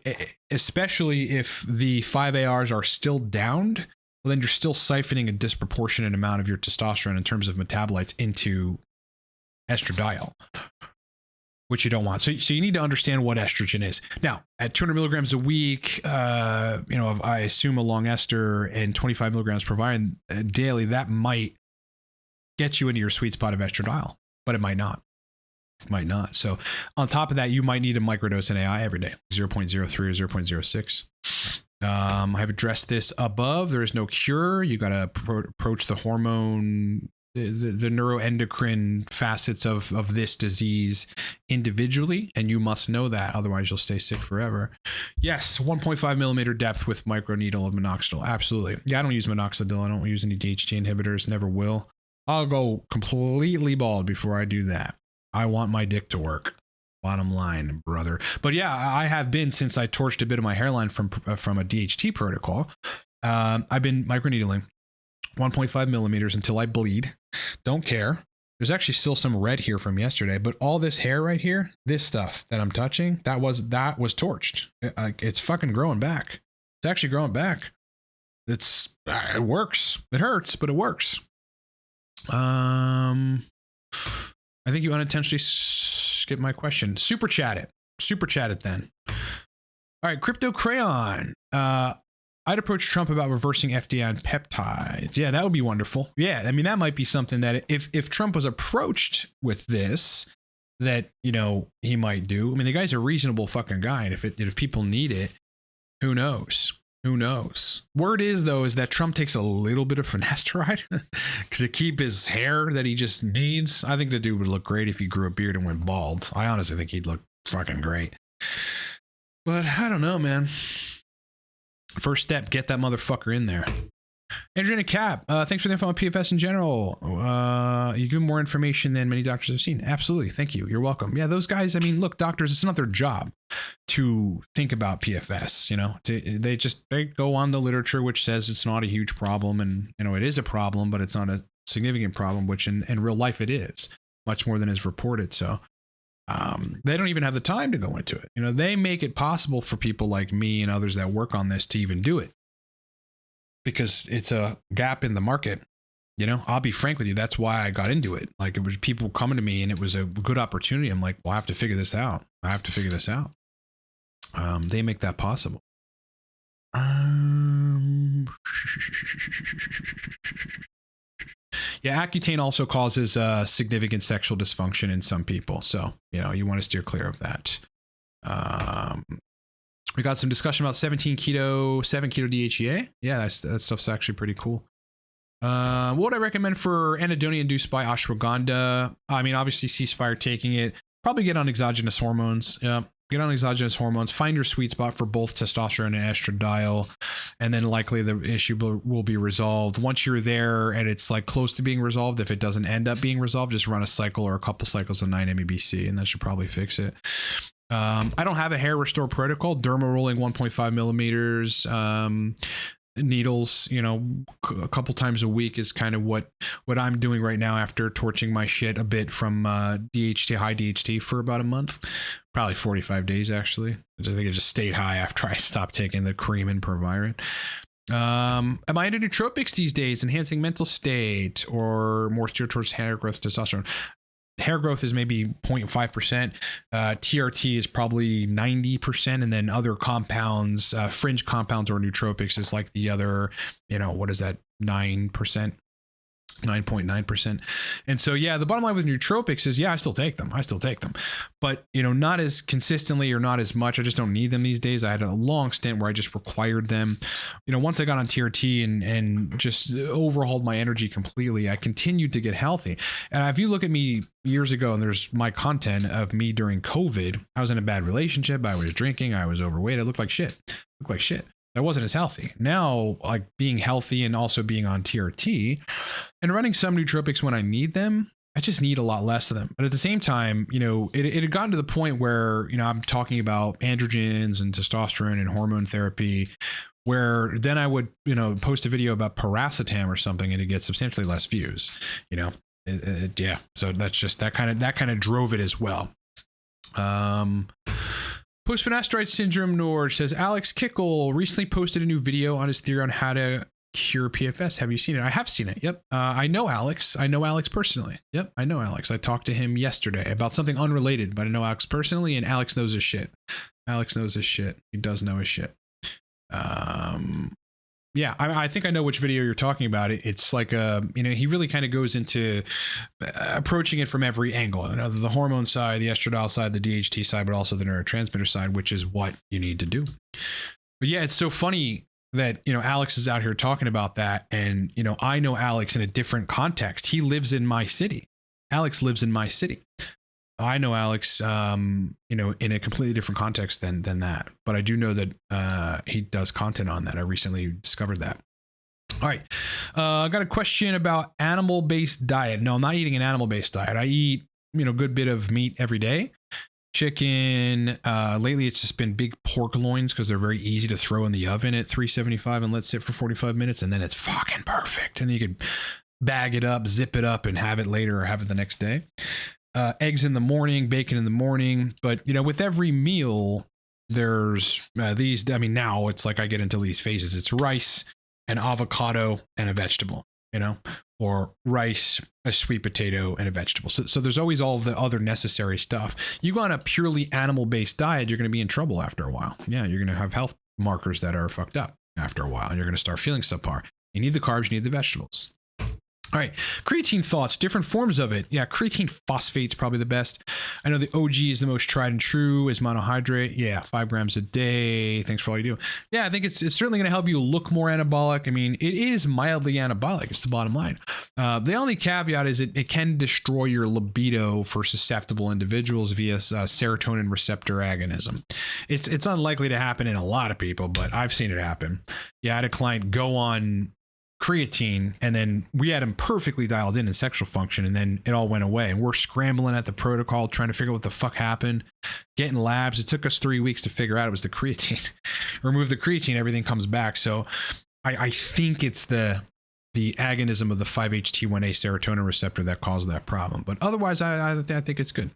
especially if the 5-ARs are still downed, well, then you're still siphoning a disproportionate amount of your testosterone in terms of metabolites into estradiol, which you don't want. So you need to understand what estrogen is. Now, at 200 milligrams a week, you know, I assume a long ester and 25 milligrams Proviron daily, that might get you into your sweet spot of estradiol, but it might not. So on top of that, you might need a microdose in AI every day, 0.03 or 0.06. I have addressed this above. There is no cure. You got to approach the hormone, the neuroendocrine facets of this disease individually, and you must know that. Otherwise, you'll stay sick forever. Yes, 1.5 millimeter depth with microneedle of minoxidil. Absolutely. Yeah, I don't use minoxidil. I don't use any DHT inhibitors. Never will. I'll go completely bald before I do that. I want my dick to work. Bottom line, brother. But yeah, I have been since I torched a bit of my hairline from a DHT protocol. I've been microneedling 1.5 millimeters until I bleed. Don't care. There's actually still some red here from yesterday, but all this hair right here, this stuff that I'm touching, that was torched. It's fucking growing back. It's actually growing back. It works. It hurts, but it works. I think you unintentionally skipped my question. Super chat it then. All right, Crypto Crayon. I'd approach Trump about reversing FDI on peptides. Yeah, that would be wonderful. Yeah, I mean, that might be something that if Trump was approached with this, that, you know, he might do. I mean, the guy's a reasonable fucking guy, and if people need it, who knows? Who knows? Word is, though, is that Trump takes a little bit of Finasteride to keep his hair that he just needs. I think the dude would look great if he grew a beard and went bald. I honestly think he'd look fucking great. But I don't know, man. First step, get that motherfucker in there. Andrew Cap, thanks for the info on PFS in general. You give more information than many doctors have seen. Absolutely. Thank you. You're welcome. Yeah, those guys, I mean, look, doctors, it's not their job to think about PFS, you know, they go on the literature, which says it's not a huge problem. And, you know, it is a problem, but it's not a significant problem, which in real life it is much more than is reported. So they don't even have the time to go into it. You know, they make it possible for people like me and others that work on this to even do it, because it's a gap in the market. You know, I'll be frank with you. That's why I got into it. Like, it was people coming to me and it was a good opportunity. I'm like, well, I have to figure this out. They make that possible. Yeah, Accutane also causes significant sexual dysfunction in some people. So, you know, you want to steer clear of that. We got some discussion about 7 keto DHEA. Yeah, that stuff's actually pretty cool. What would I recommend for anhedonia induced by ashwagandha? I mean, obviously ceasefire taking it. Probably get on exogenous hormones. Yeah, get on exogenous hormones. Find your sweet spot for both testosterone and estradiol, and then likely the issue will be resolved. Once you're there and it's like close to being resolved, if it doesn't end up being resolved, just run a cycle or a couple cycles of 9-MeBC, and that should probably fix it. I don't have a hair restore protocol. Derma rolling 1.5 millimeters. Needles, you know, a couple times a week is kind of what I'm doing right now after torching my shit a bit from DHT, high DHT for about a month, probably 45 days actually. I think it just stayed high after I stopped taking the cream and Proviron. Am I into nootropics these days, enhancing mental state or more steered towards hair growth, testosterone? Hair growth is maybe 0.5%. TRT is probably 90%. And then other compounds, fringe compounds or nootropics is like the other, you know, what is that? 9%. 9.9%. And so, yeah, the bottom line with nootropics is, yeah, I still take them, but, you know, not as consistently or not as much. I just don't need them these days. I had a long stint where I just required them. You know, once I got on TRT and just overhauled my energy completely, I continued to get healthy. And if you look at me years ago, and there's my content of me during COVID, I was in a bad relationship. I was drinking. I was overweight. I looked like shit. I wasn't as healthy. Now, like being healthy and also being on TRT and running some nootropics when I need them, I just need a lot less of them. But at the same time, you know, it had gotten to the point where, you know, I'm talking about androgens and testosterone and hormone therapy, where then I would, you know, post a video about paracetam or something and it gets substantially less views, you know. Yeah. So that's just that kind of drove it as well. Post-Finasteride syndrome, Norge says, Alex Kikel recently posted a new video on his theory on how to cure PFS. Have you seen it? I have seen it. Yep. I know Alex. I know Alex personally. Yep. I know Alex. I talked to him yesterday about something unrelated, but I know Alex personally, and Alex knows his shit. He does know his shit. Yeah, I think I know which video you're talking about. It's like, you know, he really kind of goes into approaching it from every angle. You know, the hormone side, the estradiol side, the DHT side, but also the neurotransmitter side, which is what you need to do. But yeah, it's so funny that, you know, Alex is out here talking about that. And, you know, I know Alex in a different context. He lives in my city. Alex lives in my city. I know Alex, you know, in a completely different context than that, but I do know that he does content on that. I recently discovered that. All right, I got a question about animal-based diet. No, I'm not eating an animal-based diet. I eat, you know, a good bit of meat every day. Chicken. Lately, it's just been big pork loins because they're very easy to throw in the oven at 375 and let sit for 45 minutes, and then it's fucking perfect. And you could bag it up, zip it up, and have it later or have it the next day. Eggs in the morning, bacon in the morning. But, you know, with every meal, there's these, I mean, now it's like I get into these phases. It's rice, an avocado, and a vegetable, you know, or rice, a sweet potato, and a vegetable. So there's always all the other necessary stuff. You go on a purely animal-based diet, you're going to be in trouble after a while. Yeah, you're going to have health markers that are fucked up after a while. And you're going to start feeling subpar. You need the carbs, you need the vegetables. All right, creatine thoughts, different forms of it. Yeah, creatine phosphate's probably the best. I know the OG is the most tried and true, is monohydrate. Yeah, 5 grams a day. Thanks for all you do. Yeah, I think it's certainly going to help you look more anabolic. I mean, it is mildly anabolic. It's the bottom line. The only caveat is it can destroy your libido for susceptible individuals via serotonin receptor agonism. It's unlikely to happen in a lot of people, but I've seen it happen. Yeah, I had a client go on creatine, and then we had him perfectly dialed in sexual function, and then it all went away. And we're scrambling at the protocol, trying to figure out what the fuck happened, getting labs. It took us 3 weeks to figure out it was the creatine. Remove the creatine, everything comes back. So I think it's the agonism of the 5-HT1A serotonin receptor that caused that problem. But otherwise, I think it's good.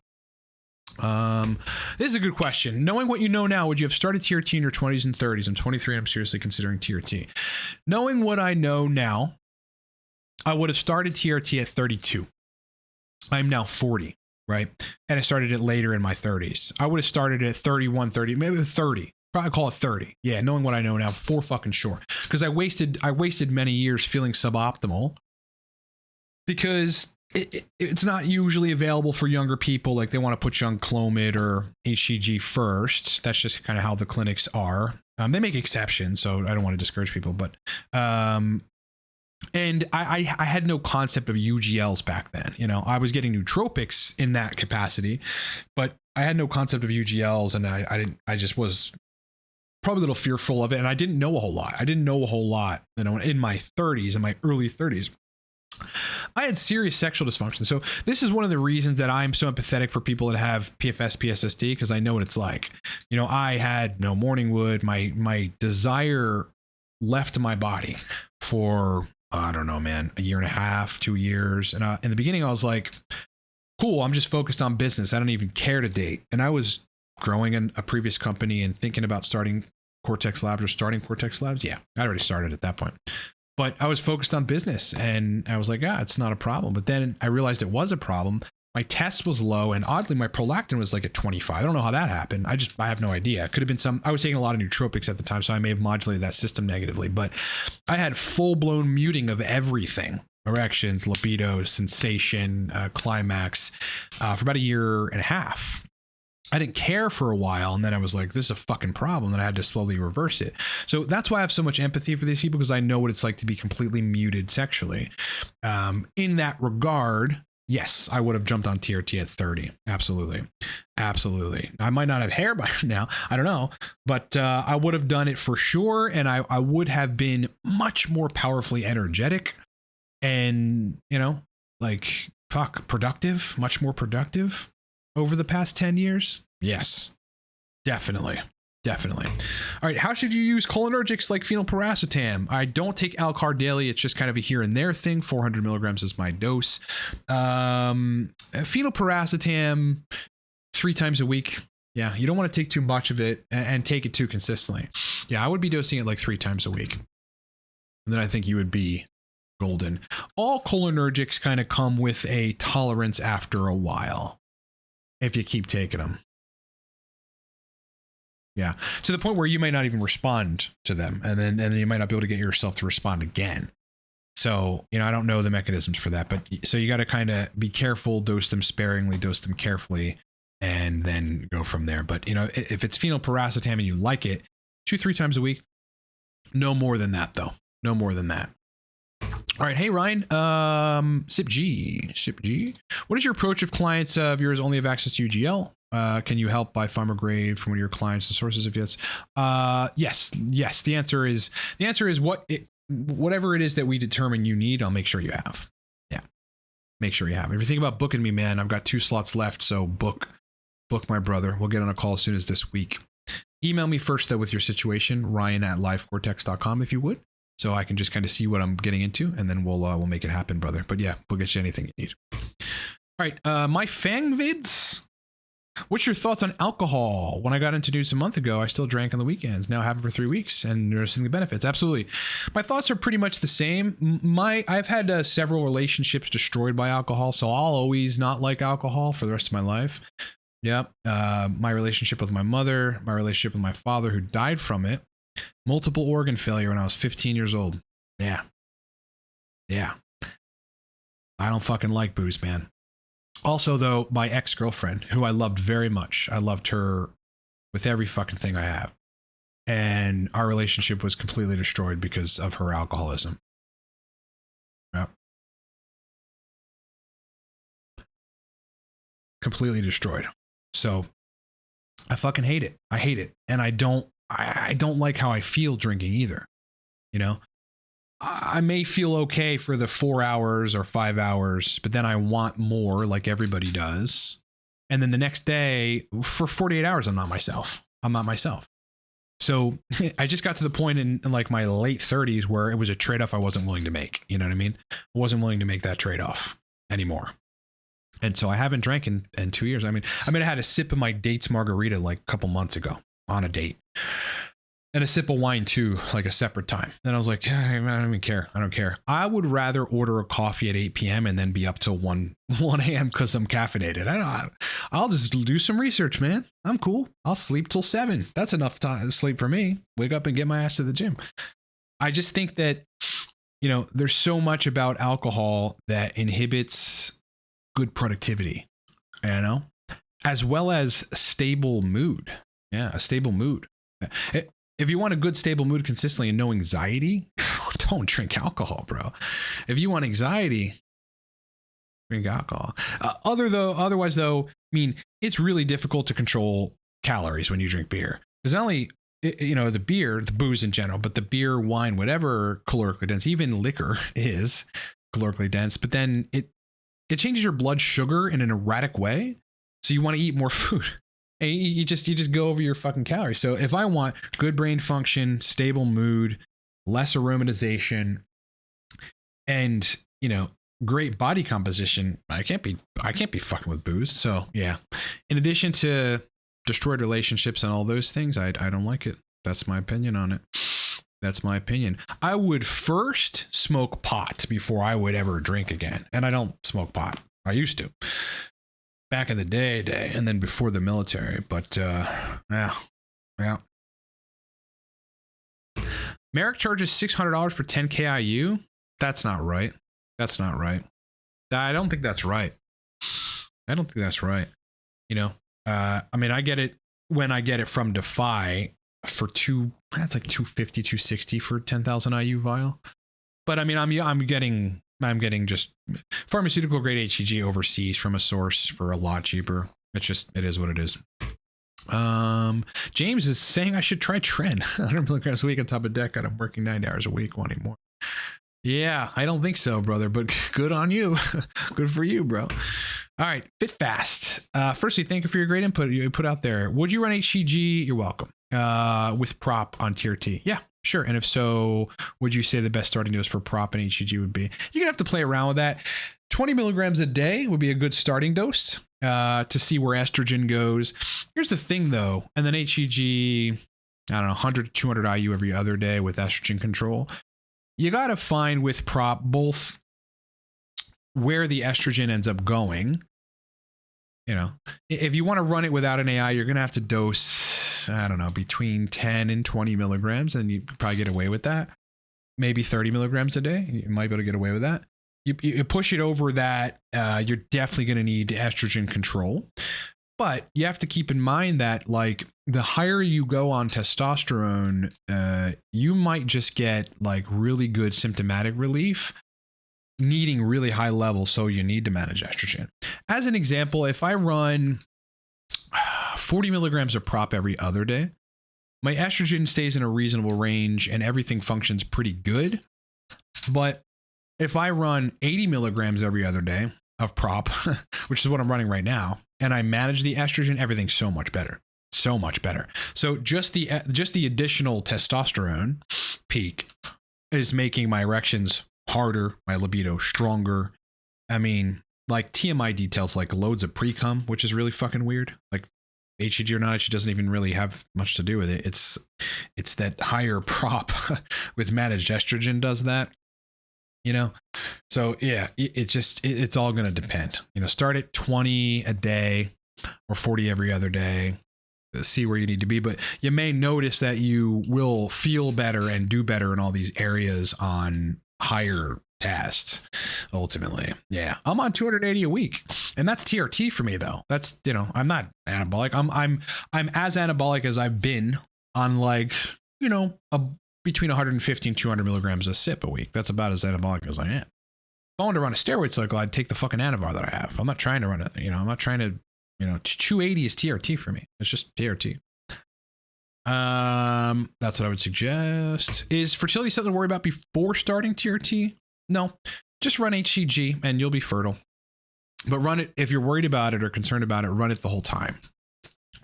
This is a good question. Knowing what you know now, would you have started TRT in your 20s and 30s? I'm 23 and I'm seriously considering TRT. Knowing what I know now, I would have started TRT at 32. I'm now 40, right? And I started it later in my 30s. I would have started at 31, 30, maybe 30. Probably call it 30. Yeah, knowing what I know now, for fucking sure. Because I wasted many years feeling suboptimal because it's not usually available for younger people. Like they want to put you on Clomid or HCG first. That's just kind of how the clinics are. They make exceptions, so I don't want to discourage people, but and I had no concept of UGLs back then. You know, I was getting nootropics in that capacity, but I had no concept of UGLs, and I just was probably a little fearful of it, and I didn't know a whole lot. You know, in my 30s, in my early 30s. I had serious sexual dysfunction. So this is one of the reasons that I'm so empathetic for people that have PFS, PSSD, because I know what it's like. You know, I had no morning wood. My desire left my body for, I don't know, man, a year and a half, 2 years. And in the beginning, I was like, cool, I'm just focused on business. I don't even care to date. And I was growing in a previous company and thinking about starting Cortex Labs or starting Cortex Labs. Yeah, I already started at that point. But I was focused on business and I was like, it's not a problem. But then I realized it was a problem. My test was low, and oddly, my prolactin was like at 25. I don't know how that happened. I have no idea. It could have been I was taking a lot of nootropics at the time, so I may have modulated that system negatively. But I had full-blown muting of everything. Erections, libido, sensation, climax, for about a year and a half. I didn't care for a while, and then I was like, this is a fucking problem, and I had to slowly reverse it. So that's why I have so much empathy for these people, because I know what it's like to be completely muted sexually. In that regard, yes, I would have jumped on TRT at 30. Absolutely. Absolutely. I might not have hair by now. I don't know. But I would have done it for sure, and I would have been much more powerfully energetic and, you know, like, productive, much more productive. Over the past 10 years? Yes, definitely. Definitely. All right. How should you use cholinergics like phenylpiracetam? I don't take Alcar daily. It's just kind of a here and there thing. 400 milligrams is my dose. Phenylpiracetam 3 times a week. Yeah. You don't want to take too much of it and take it too consistently. Yeah. I would be dosing it like 3 times a week. And then I think you would be golden. All cholinergics kind of come with a tolerance after a while, if you keep taking them. Yeah. To the point where you might not even respond to them. And then you might not be able to get yourself to respond again. So, you know, I don't know the mechanisms for that, but so you got to kind of be careful, dose them sparingly, dose them carefully, and then go from there. But, you know, if it's phenylpiracetam and you like it, 2-3 times a week, no more than that though. No more than that. All right. Hey, Ryan, Sip G. What is your approach if clients of yours only have access to UGL? Can you help buy pharma grade from one of your clients and sources? If yes, yes. The answer is whatever it is that we determine you need, I'll make sure you have. Yeah. Make sure you have. If you think about booking me, man, I've got 2 slots left. So book my brother. We'll get on a call as soon as this week. Email me first though with your situation, ryan@livecortex.com if you would. So I can just kind of see what I'm getting into, and then we'll make it happen, brother. But yeah, we'll get you anything you need. All right, my Fang vids. What's your thoughts on alcohol? When I got introduced a month ago, I still drank on the weekends. Now I have it for 3 weeks and noticing the benefits. Absolutely. My thoughts are pretty much the same. I've had several relationships destroyed by alcohol, so I'll always not like alcohol for the rest of my life. Yep. My relationship with my mother, my relationship with my father who died from it. Multiple organ failure when I was 15 years old. Yeah. I don't fucking like booze, man. Also, though, my ex-girlfriend, who I loved very much. I loved her with every fucking thing I have. And our relationship was completely destroyed because of her alcoholism. Yep. Completely destroyed. So I fucking hate it. I hate it. And I don't like how I feel drinking either. You know, I may feel okay for the 4 hours or 5 hours, but then I want more like everybody does. And then the next day for 48 hours, I'm not myself. So I just got to the point in like my late 30s where it was a trade-off I wasn't willing to make. You know what I mean? I wasn't willing to make that trade-off anymore. And so I haven't drank in 2 years. I had a sip of my date's margarita like a couple months ago on a date. And a sip of wine too, like a separate time. Then I was like, I don't even care. I don't care. I would rather order a coffee at 8 p.m. and then be up till 1 a.m. because I'm caffeinated. I'll just do some research, man. I'm cool. I'll sleep till 7. That's enough time sleep for me. Wake up and get my ass to the gym. I just think that, there's so much about alcohol that inhibits good productivity, as well as stable mood. Yeah, a stable mood. If you want a good stable mood consistently and no anxiety, don't drink alcohol, bro. If you want anxiety, drink alcohol. Otherwise, it's really difficult to control calories when you drink beer. Because not only, the beer, the booze in general, but the beer, wine, whatever calorically dense, even liquor is calorically dense, but then it changes your blood sugar in an erratic way. So you want to eat more food. And you just go over your fucking calories. So if I want good brain function, stable mood, less aromatization, and great body composition, I can't be fucking with booze. So yeah. In addition to destroyed relationships and all those things, I don't like it. That's my opinion on it. That's my opinion. I would first smoke pot before I would ever drink again. And I don't smoke pot. I used to. Back in the day, and then before the military, but yeah. Merrick charges $600 for 10 KIU. That's not right. I don't think that's right. I get it when I get it from Defy for that's like 250, 260 for 10,000 IU vial. But I'm getting just pharmaceutical grade HCG overseas from a source for a lot cheaper. It is what it is. James is saying I should try Tren. 100 milligrams a week on top of deck. I'm working 9 hours a week wanting more. Yeah, I don't think so, brother, but good on you. Good for you, bro. All right, fit fast. Firstly, thank you for your great input you put out there. Would you run HCG? You're welcome. With prop on tier T. Yeah, sure. And if so, would you say the best starting dose for prop and HCG would be? You're gonna have to play around with that. 20 milligrams a day would be a good starting dose to see where estrogen goes. Here's the thing though, and then HCG, I don't know, 100 to 200 IU every other day with estrogen control. You got to find with prop both where the estrogen ends up going. If you want to run it without an AI, you're going to have to dose, I don't know, between 10 and 20 milligrams, and you probably get away with that. Maybe 30 milligrams a day. You might be able to get away with that. You push it over that, you're definitely going to need estrogen control. But you have to keep in mind that like the higher you go on testosterone, you might just get like really good symptomatic relief needing really high levels. So you need to manage estrogen. As an example, if I run 40 milligrams of prop every other day, my estrogen stays in a reasonable range and everything functions pretty good. But if I run 80 milligrams every other day of prop, which is what I'm running right now, and I manage the estrogen, everything's so much better. So much better. So just the additional testosterone peak is making my erections harder, my libido stronger. Like TMI details, like loads of pre-cum, which is really fucking weird. Like HCG or not, it doesn't even really have much to do with it. It's that higher prop with managed estrogen does that. So yeah, it's all going to depend. Start at 20 a day or 40 every other day. See where you need to be, but you may notice that you will feel better and do better in all these areas on higher tests. Ultimately, yeah, I'm on 280 a week, and that's TRT for me though. That's I'm not anabolic. I'm as anabolic as I've been on like between 150 and 200 milligrams a sip a week. That's about as anabolic as I am. If I wanted to run a steroid cycle, I'd take the fucking Anavar that I have. I'm not trying to run it. I'm not trying to, 280 is TRT for me. It's just TRT. That's what I would suggest. Is fertility something to worry about before starting TRT? No, just run HCG and you'll be fertile. But run it, if you're worried about it or concerned about it, run it the whole time.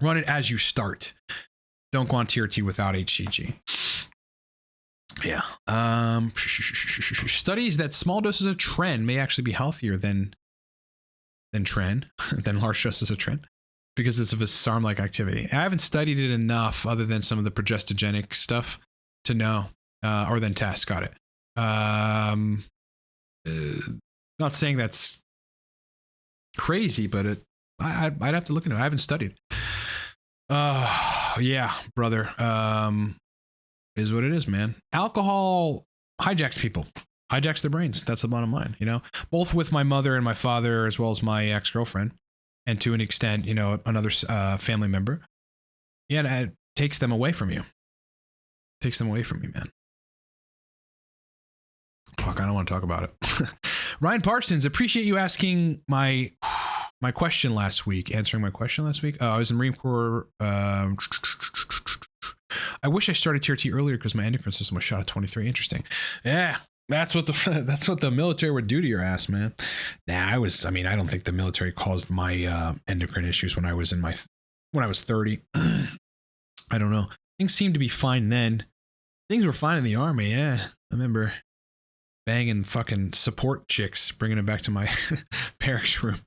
Run it as you start. Don't go on TRT without HCG. Yeah. Studies that small doses of tren may actually be healthier than tren, than large doses of tren, because it's of a SARM-like activity. I haven't studied it enough other than some of the progestogenic stuff to know, or than tests. Got it. Not saying that's crazy, but I'd have to look into it. I haven't studied. Yeah, brother. Is what it is, man. Alcohol hijacks people, hijacks their brains. That's the bottom line, you know, both with my mother and my father, as well as my ex-girlfriend, and to an extent, you know, another family member. Yeah, it takes them away from you. Takes them away from you, man. Fuck, I don't want to talk about it. Ryan Parsons, appreciate you asking my question last week, answering my question last week. I was in Marine Corps. I wish I started TRT earlier because my endocrine system was shot at 23. Interesting. Yeah, that's what the military would do to your ass, man. Nah, I don't think the military caused my endocrine issues when I was 30. I don't know. Things seemed to be fine then. Things were fine in the Army. Yeah, I remember banging fucking support chicks, bringing it back to my barracks room,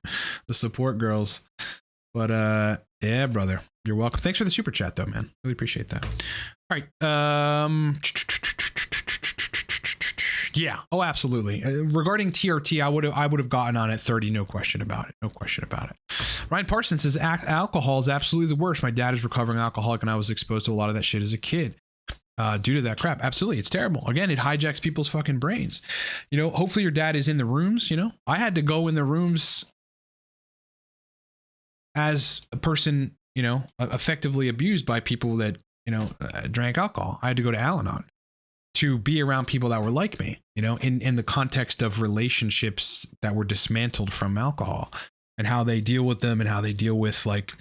the support girls. But yeah, brother, you're welcome. Thanks for the super chat, though, man. Really appreciate that. All right. Yeah. Oh, absolutely. Regarding TRT, I would have gotten on at 30. No question about it. No question about it. Ryan Parsons says alcohol is absolutely the worst. My dad is recovering alcoholic, and I was exposed to a lot of that shit as a kid. Due to that crap. Absolutely. It's terrible. Again, it hijacks people's fucking brains. You know, hopefully your dad is in the rooms. You know, I had to go in the rooms as a person, you know, effectively abused by people that, you know, drank alcohol. I had to go to Al-Anon to be around people that were like me, you know, in the context of relationships that were dismantled from alcohol, and how they deal with them, and how they deal with, like,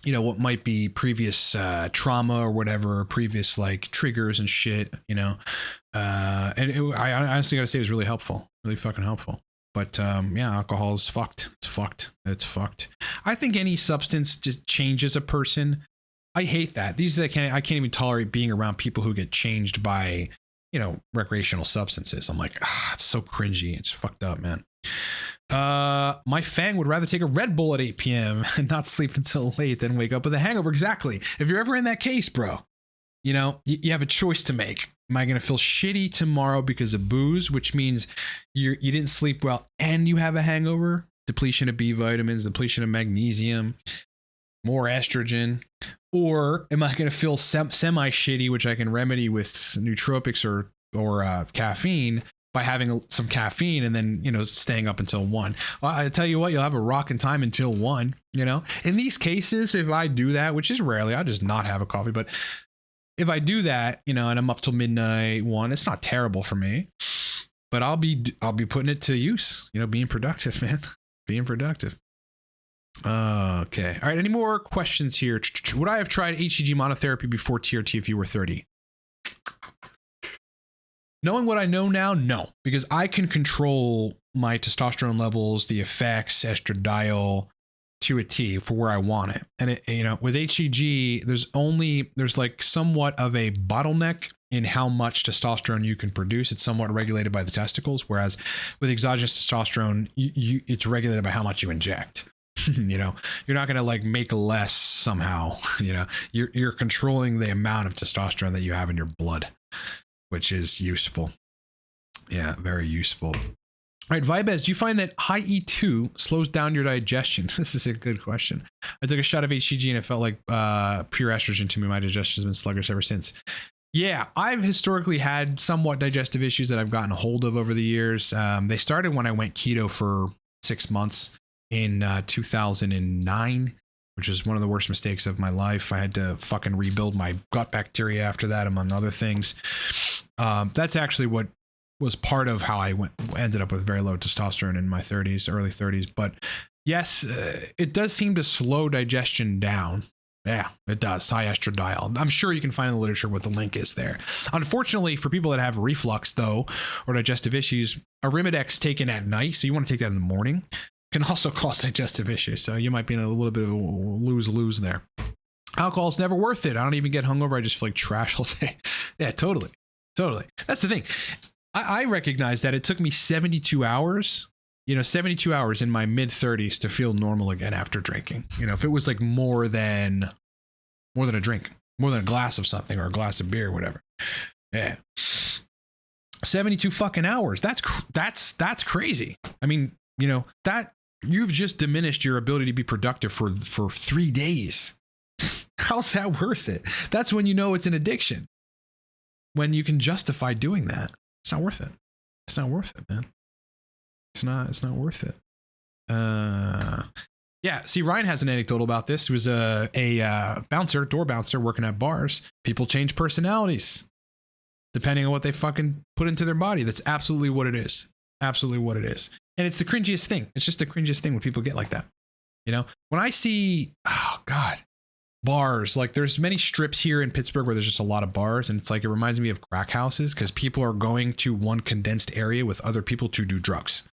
you know, what might be previous trauma or whatever, previous like triggers and shit, you know. I honestly gotta say it was really helpful, really fucking helpful. But yeah, alcohol is fucked. It's fucked. It's fucked. I think any substance just changes a person. I hate that. I can't even tolerate being around people who get changed by, you know, recreational substances. I'm like, it's so cringy. It's fucked up, man. My fang would rather take a Red Bull at 8 p.m. and not sleep until late than wake up with a hangover. Exactly. If you're ever in that case, bro, you know, you have a choice to make. Am I going to feel shitty tomorrow because of booze, which means you didn't sleep well and you have a hangover, depletion of B vitamins, depletion of magnesium, more estrogen? Or am I going to feel semi shitty, which I can remedy with nootropics or caffeine, by having some caffeine and then, you know, staying up until 1. Well, I tell you what, you'll have a rocking time until 1, you know. In these cases, if I do that, which is rarely, I'll just not have a coffee. But if I do that, you know, and I'm up till midnight, 1, it's not terrible for me. But I'll be putting it to use, you know, being productive, man. Being productive. Okay. All right. Any more questions here? Would I have tried HCG monotherapy before TRT if you were 30? Knowing what I know now, no, because I can control my testosterone levels, the effects, estradiol to a T for where I want it. And it, you know, with HCG, there's like somewhat of a bottleneck in how much testosterone you can produce. It's somewhat regulated by the testicles, whereas with exogenous testosterone, it's regulated by how much you inject. You know, you're not going to like make less somehow. You know, you're controlling the amount of testosterone that you have in your blood, which is useful. Yeah, very useful. All right, Vibez, do you find that high E2 slows down your digestion? This is a good question. I took a shot of HCG and it felt like pure estrogen to me. My digestion has been sluggish ever since. Yeah, I've historically had somewhat digestive issues that I've gotten a hold of over the years. They started when I went keto for 6 months in 2009. Which was one of the worst mistakes of my life. I had to fucking rebuild my gut bacteria after that, among other things. That's actually what was part of how I ended up with very low testosterone in my 30s, early 30s. But yes, it does seem to slow digestion down. Yeah, it does. High estradiol. I'm sure you can find the literature what the link is there. Unfortunately, for people that have reflux, though, or digestive issues, Arimidex taken at night, so you want to take that in the morning, can also cause digestive issues. So you might be in a little bit of a lose-lose there. Alcohol's never worth it. I don't even get hungover. I just feel like trash all day. Yeah, totally. Totally. That's the thing. I recognize that it took me 72 hours, 72 hours in my mid 30s to feel normal again after drinking. If it was like more than a drink, more than a glass of something or a glass of beer or whatever. Yeah. 72 fucking hours. That's crazy. I mean, that you've just diminished your ability to be productive for 3 days. How's that worth it? That's when it's an addiction. When you can justify doing that. It's not worth it. It's not worth it, man. It's not worth it. Yeah. See, Ryan has an anecdote about this. He was a door bouncer working at bars. People change personalities depending on what they fucking put into their body. That's absolutely what it is. Absolutely what it is. And it's the cringiest thing. It's just the cringiest thing when people get like that. When I see, oh God, bars, like there's many strips here in Pittsburgh where there's just a lot of bars, and it's like it reminds me of crack houses because people are going to one condensed area with other people to do drugs.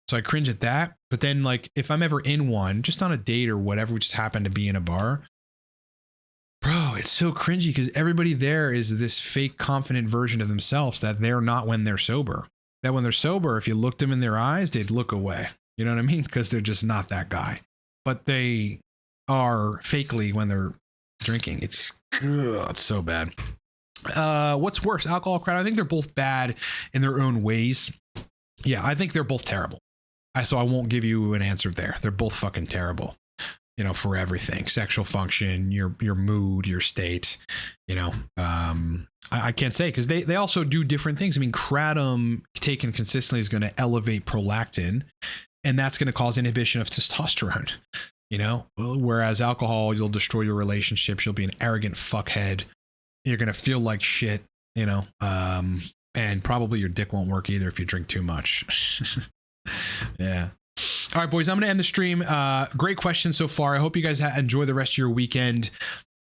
So I cringe at that. But then like if I'm ever in one, just on a date or whatever, we just happen to be in a bar, bro, it's so cringy because everybody there is this fake confident version of themselves that they're not when they're sober. That when they're sober, if you looked them in their eyes, they'd look away. You know what I mean? Because they're just not that guy. But they are fakely when they're drinking. It's so bad. What's worse, alcohol or Kratom? I think they're both bad in their own ways. Yeah, I think they're both terrible. So I won't give you an answer there. They're both fucking terrible. For everything, sexual function, your mood, your state. I can't say because they also do different things. I mean, Kratom taken consistently is going to elevate prolactin, and that's going to cause inhibition of testosterone. Whereas alcohol, you'll destroy your relationships. You'll be an arrogant fuckhead. You're going to feel like shit, and probably your dick won't work either if you drink too much. Yeah. All right, boys, I'm going to end the stream. Great questions so far. I hope you guys enjoy the rest of your weekend.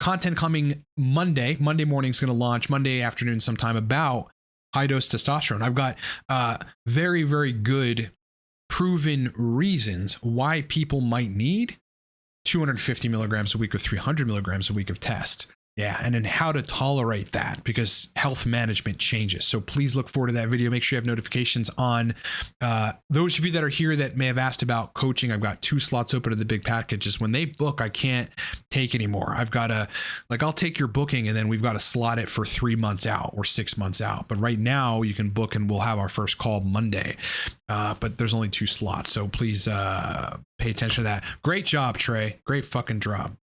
Content coming Monday. Monday morning is going to launch Monday afternoon sometime about high dose testosterone. I've got very, very good proven reasons why people might need 250 milligrams a week or 300 milligrams a week of test. Yeah. And then how to tolerate that because health management changes. So please look forward to that video. Make sure you have notifications on. Those of you that are here that may have asked about coaching, I've got 2 slots open in the big packages. When they book, I can't take anymore. I've got I'll take your booking and then we've got to slot it for 3 months out or 6 months out. But right now you can book and we'll have our first call Monday. But there's only 2 slots. So please pay attention to that. Great job, Trey. Great fucking job.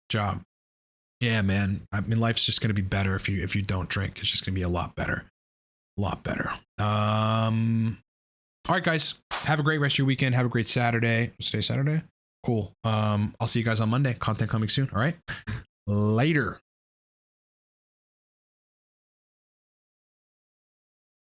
Yeah, man. I mean, life's just going to be better if you don't drink. It's just going to be a lot better. All right, guys. Have a great rest of your weekend. Have a great Saturday. Stay Saturday. Cool. I'll see you guys on Monday. Content coming soon. All right. Later.